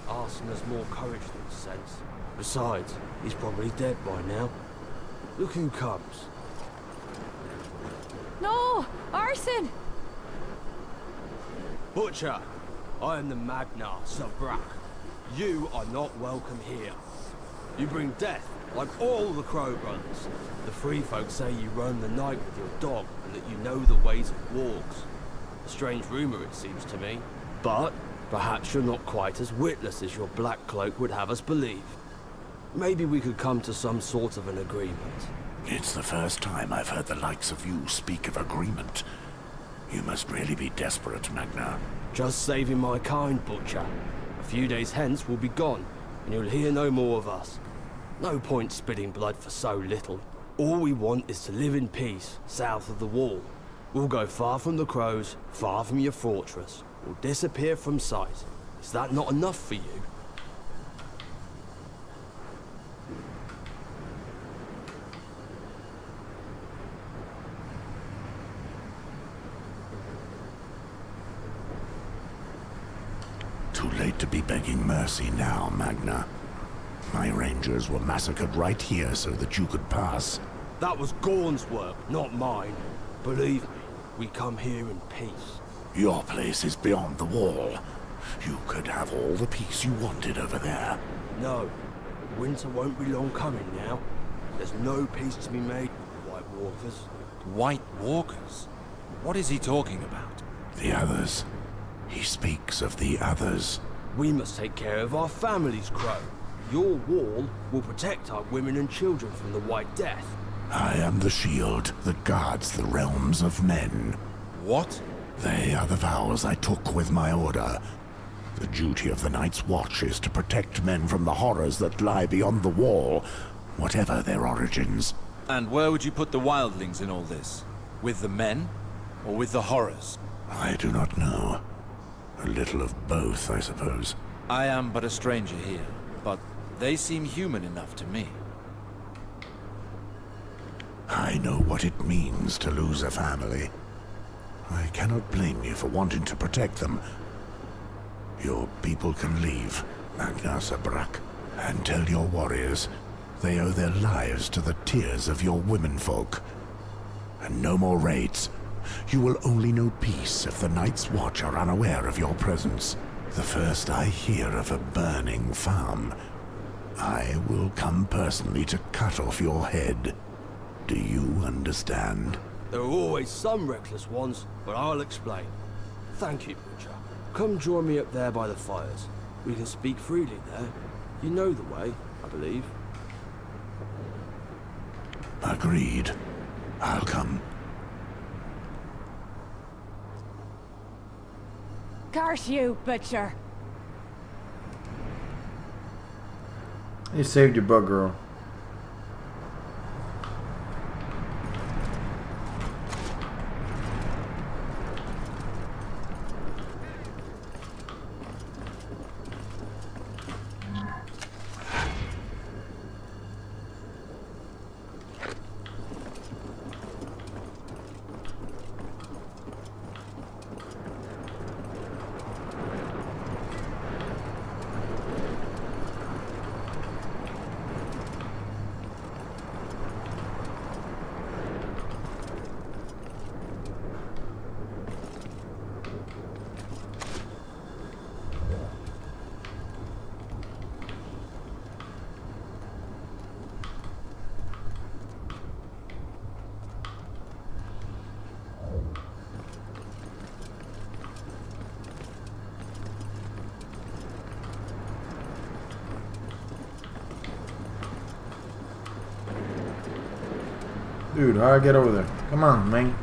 Arson has more courage than sense. Besides, he's probably dead by now. Look who comes. No! Arson! Butcher! I am the Magna Sabrak. You are not welcome here. You bring death, like all the Crow brothers. The free folk say you roam the night with your dog, and that you know the ways of wargs. A strange rumor, it seems to me. But perhaps you're not quite as witless as your black cloak would have us believe. Maybe we could come to some sort of an agreement. It's the first time I've heard the likes of you speak of agreement. You must really be desperate, Magna. Just saving my kind, Butcher. A few days hence we'll be gone, and you'll hear no more of us. No point spilling blood for so little. All we want is to live in peace, south of the wall. We'll go far from the crows, far from your fortress. We'll disappear from sight. Is that not enough for you? Too late to be begging mercy now, Magna. My rangers were massacred right here so that you could pass. That was Gorn's work, not mine. Believe me, we come here in peace. Your place is beyond the wall. You could have all the peace you wanted over there. No. Winter won't be long coming now. There's no peace to be made with White Walkers. White Walkers? What is he talking about? The others. He speaks of the others. We must take care of our families, Crow. Your wall will protect our women and children from the White Death. I am the shield that guards the realms of men. What? They are the vows I took with my order. The duty of the Night's Watch is to protect men from the horrors that lie beyond the wall, whatever their origins. And where would you put the wildlings in all this? With the men? Or with the horrors? I do not know. A little of both, I suppose. I am but a stranger here, but they seem human enough to me. I know what it means to lose a family. I cannot blame you for wanting to protect them. Your people can leave, Magna Sabrak, and tell your warriors they owe their lives to the tears of your womenfolk. And no more raids. You will only know peace if the Night's Watch are unaware of your presence. The first I hear of a burning farm, I will come personally to cut off your head. Do you understand? There are always some reckless ones, but I'll explain. Thank you, Butcher. Come join me up there by the fires. We can speak freely there. You know the way, I believe. Agreed. I'll come. Curse you, Butcher. You saved your butt, girl. Dude, how do I get over there? Come on, man.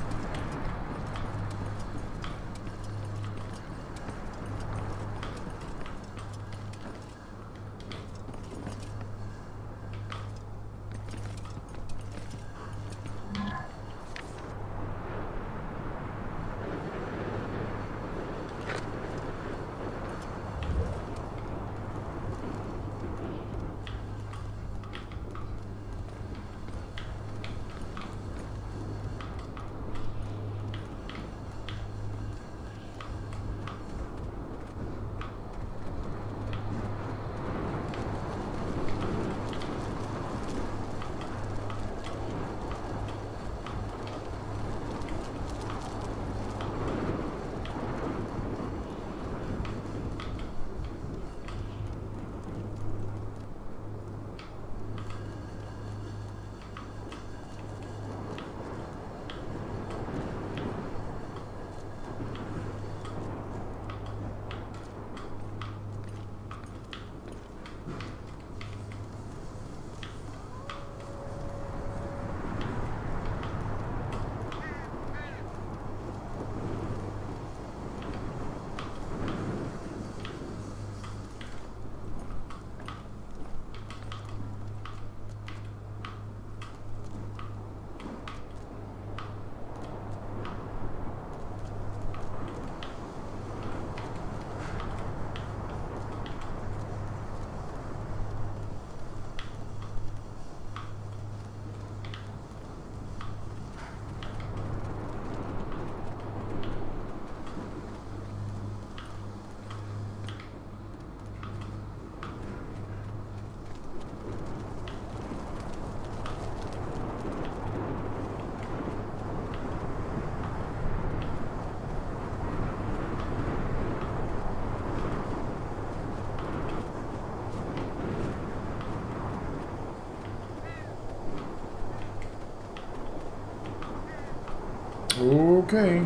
Okay.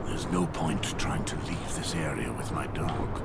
There's no point trying to leave this area with my dog.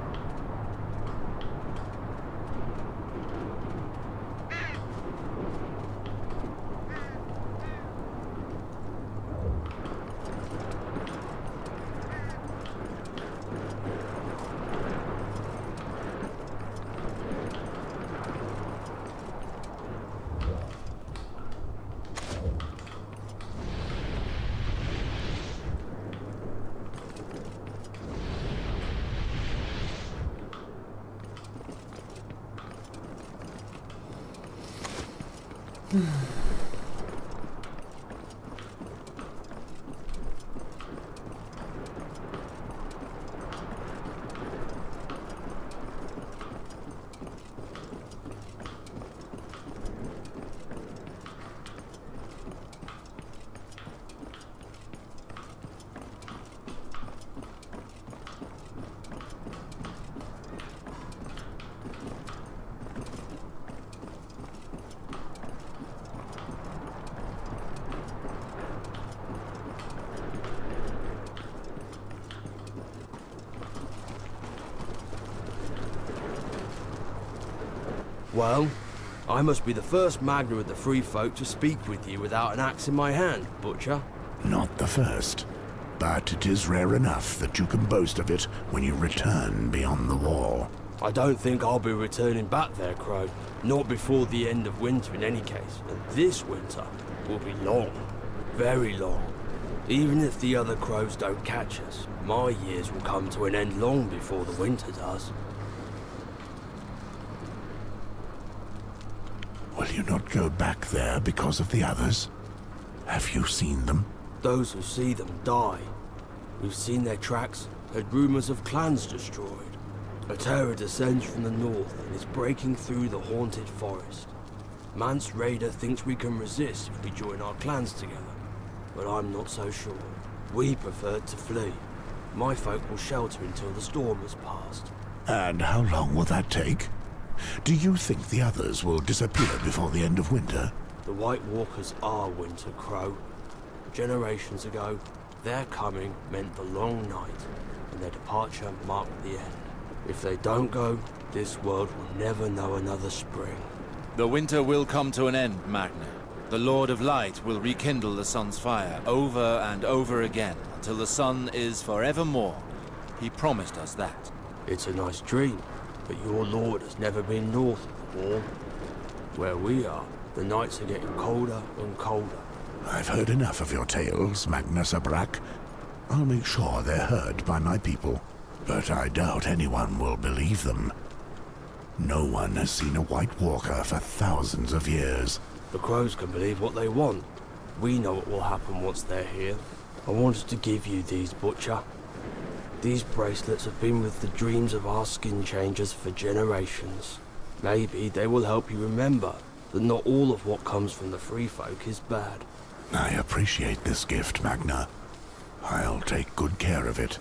Well, I must be the first Magna of the Free Folk to speak with you without an axe in my hand, Butcher. Not the first, but it is rare enough that you can boast of it when you return beyond the wall. I don't think I'll be returning back there, Crow. Not before the end of winter in any case. And this winter will be long. Very long. Even if the other crows don't catch us, my years will come to an end long before the winter does. Will you not go back there because of the others? Have you seen them? Those who see them die. We've seen their tracks, heard rumors of clans destroyed. A terror descends from the north and is breaking through the haunted forest. Mance Raider thinks we can resist if we join our clans together, but I'm not so sure. We prefer to flee. My folk will shelter until the storm has passed. And how long will that take? Do you think the others will disappear before the end of winter? The White Walkers are Winter Crow. Generations ago, their coming meant the long night, and their departure marked the end. If they don't go, this world will never know another spring. The winter will come to an end, Magna. The Lord of Light will rekindle the sun's fire over and over again until the sun is forevermore. He promised us that. It's a nice dream, but your Lord has never been north of the wall. Where we are, the nights are getting colder and colder. I've heard enough of your tales, Magna Sabrak. I'll make sure they're heard by my people, but I doubt anyone will believe them. No one has seen a White Walker for thousands of years. The crows can believe what they want. We know what will happen once they're here. I wanted to give you these, Butcher. These bracelets have been with the dreams of our skin changers for generations. Maybe they will help you remember that not all of what comes from the Free Folk is bad. I appreciate this gift, Magna. I'll take good care of it.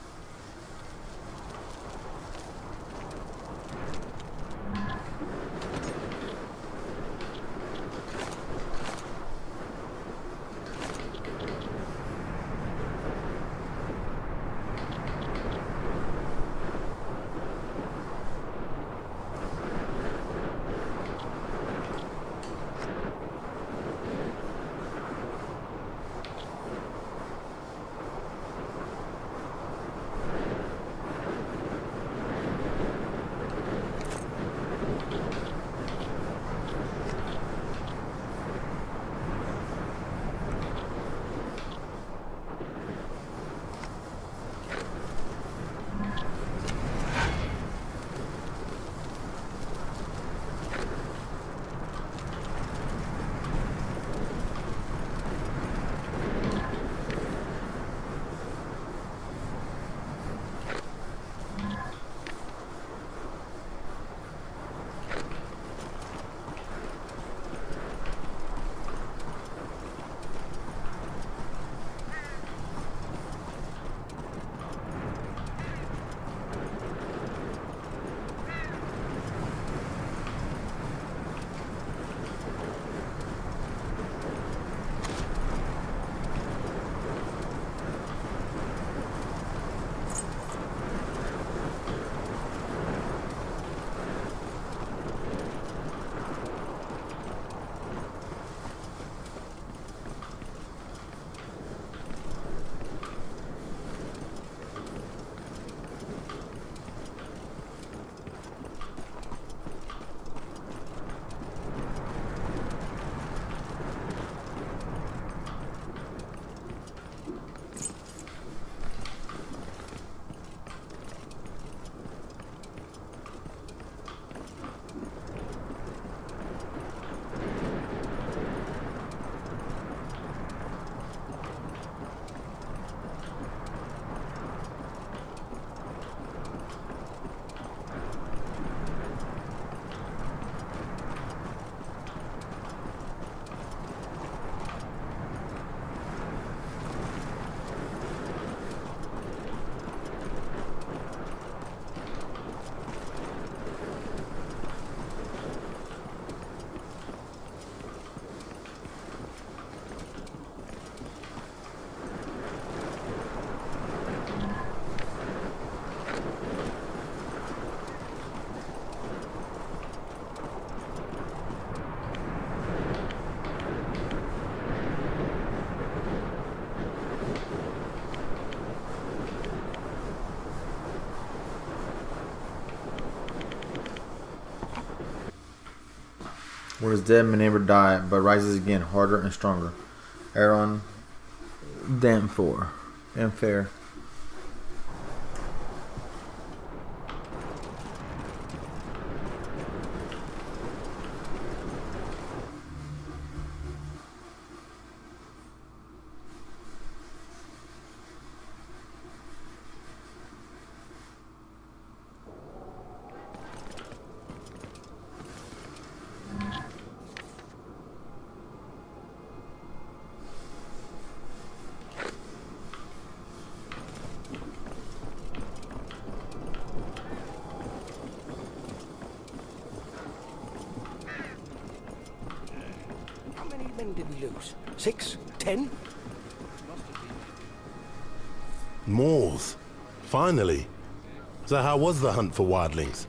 Where his dead may never die, but rises again, harder and stronger. Aaron Danfor. And fair. Men did we lose? 6? 10? Moors. Finally. So how was the hunt for wildlings?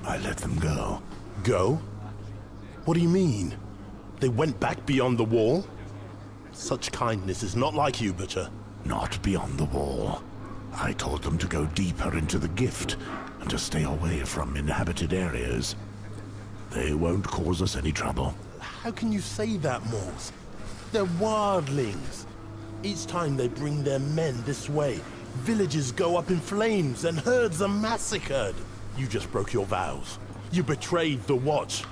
I let them go. Go? What do you mean? They went back beyond the wall? Such kindness is not like you, Butcher. Not beyond the wall. I told them to go deeper into the gift and to stay away from inhabited areas. They won't cause us any trouble. How can you say that, Moors? They're wildlings. Each time they bring their men this way, villages go up in flames and herds are massacred. You just broke your vows. You betrayed the Watch.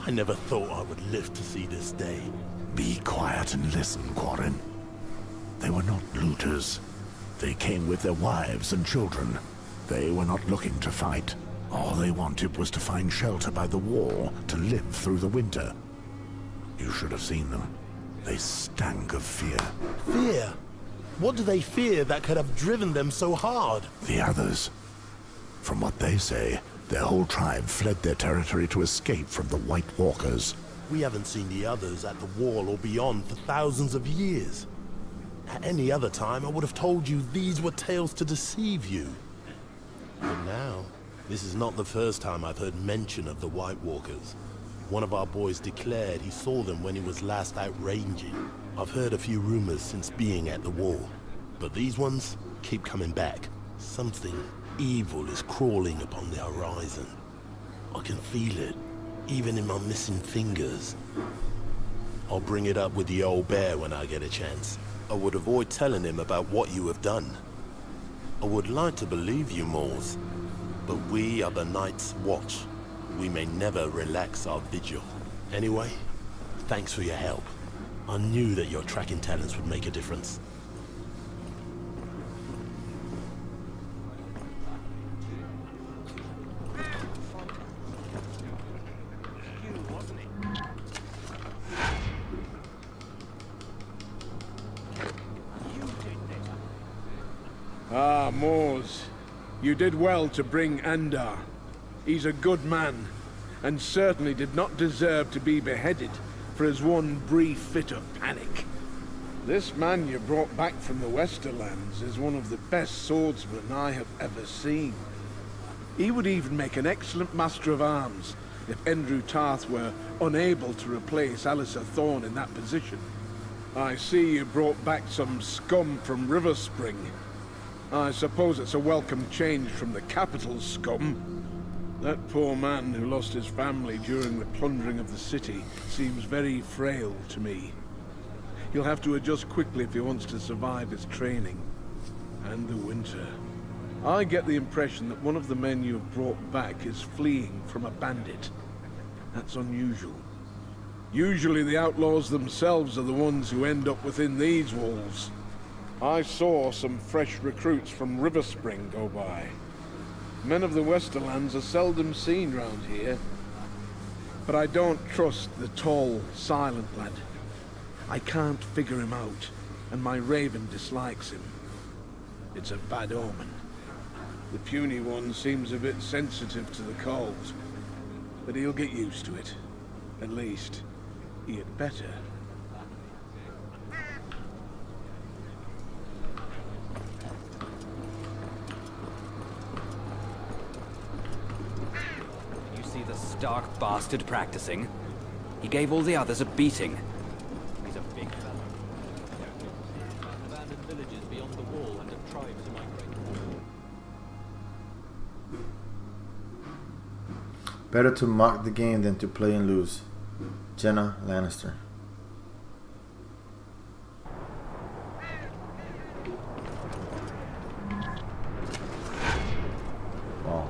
I never thought I would live to see this day. Be quiet and listen, Quarren. They were not looters. They came with their wives and children. They were not looking to fight. All they wanted was to find shelter by the wall to live through the winter. You should have seen them. They stank of fear. Fear? What do they fear that could have driven them so hard? The others. From what they say, their whole tribe fled their territory to escape from the White Walkers. We haven't seen the others at the wall or beyond for thousands of years. At any other time, I would have told you these were tales to deceive you. But now, this is not the first time I've heard mention of the White Walkers. One of our boys declared he saw them when he was last out ranging. I've heard a few rumors since being at the wall, but these ones keep coming back. Something evil is crawling upon the horizon. I can feel it, even in my missing fingers. I'll bring it up with the old bear when I get a chance. I would avoid telling him about what you have done. I would like to believe you, Moors, but we are the Night's Watch. We may never relax our vigil. Anyway, thanks for your help. I knew that your tracking talents would make a difference. Ah, Moors. You did well to bring Andar. He's a good man, and certainly did not deserve to be beheaded for his one brief fit of panic. This man you brought back from the Westerlands is one of the best swordsmen I have ever seen. He would even make an excellent master of arms if Endru Tarth were unable to replace Alistair Thorne in that position. I see you brought back some scum from River Spring. I suppose it's a welcome change from the capital's scum. That poor man who lost his family during the plundering of the city seems very frail to me. He'll have to adjust quickly if he wants to survive his training. And the winter. I get the impression that one of the men you have brought back is fleeing from a bandit. That's unusual. Usually the outlaws themselves are the ones who end up within these walls. I saw some fresh recruits from River Spring go by. Men of the Westerlands are seldom seen round here. But I don't trust the tall, silent lad. I can't figure him out, and my raven dislikes him. It's a bad omen. The puny one seems a bit sensitive to the cold, but he'll get used to it. At least, he had better. Stark bastard practicing. He gave all the others a beating. He's a big fellow. Abandoned villages beyond the wall and of tribes migrating. Better to mock the game than to play and lose. Jenna Lannister. Wow.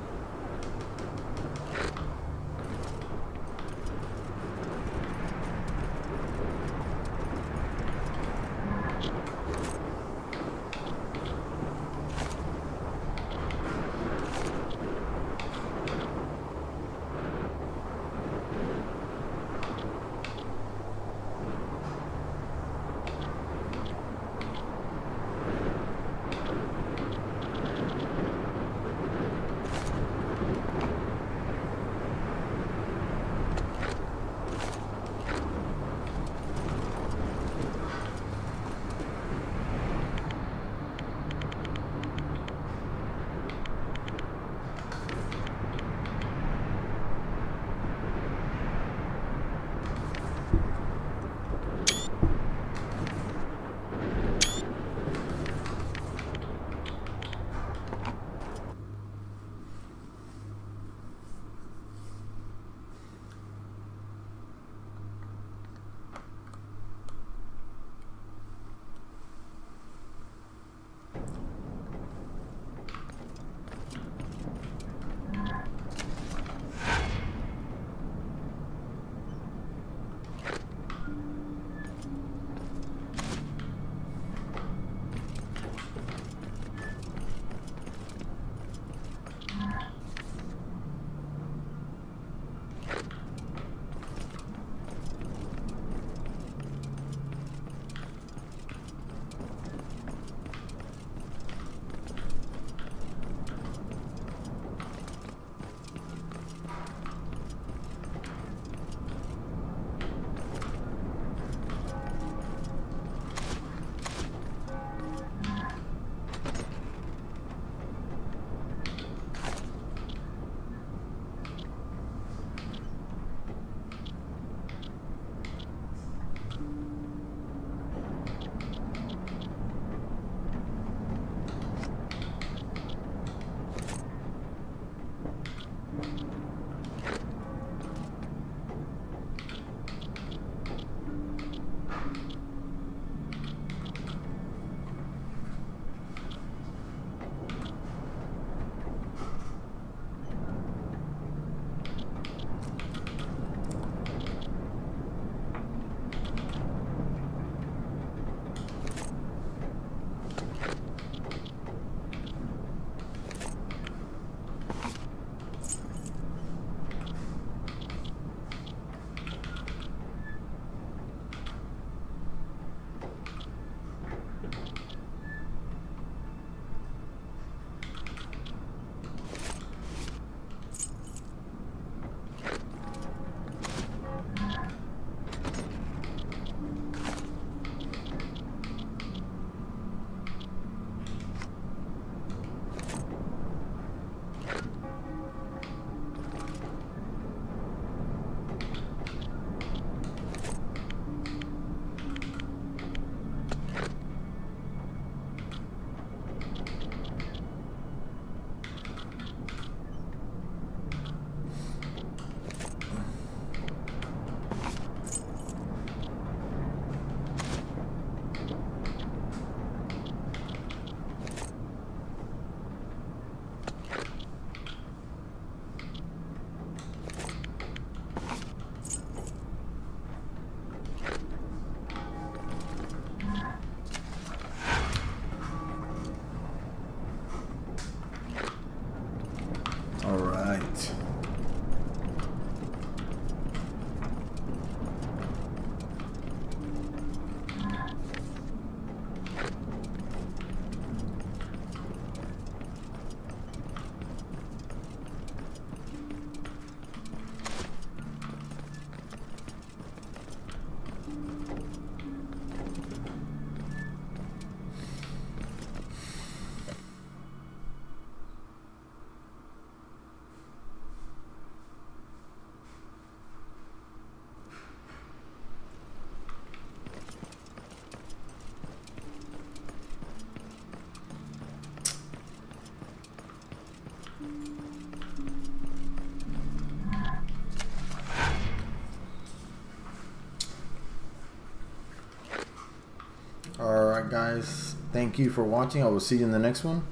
Alright guys, thank you for watching. I will see you in the next one.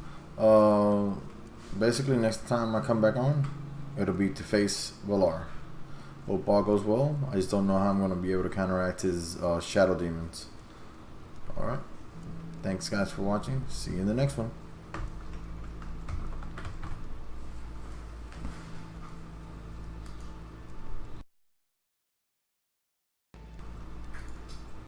Basically next time I come back on, it'll be to face Valar. Hope all goes well. I just don't know how I'm going to be able to counteract his shadow demons. Alright, thanks guys for watching. See you in the next one.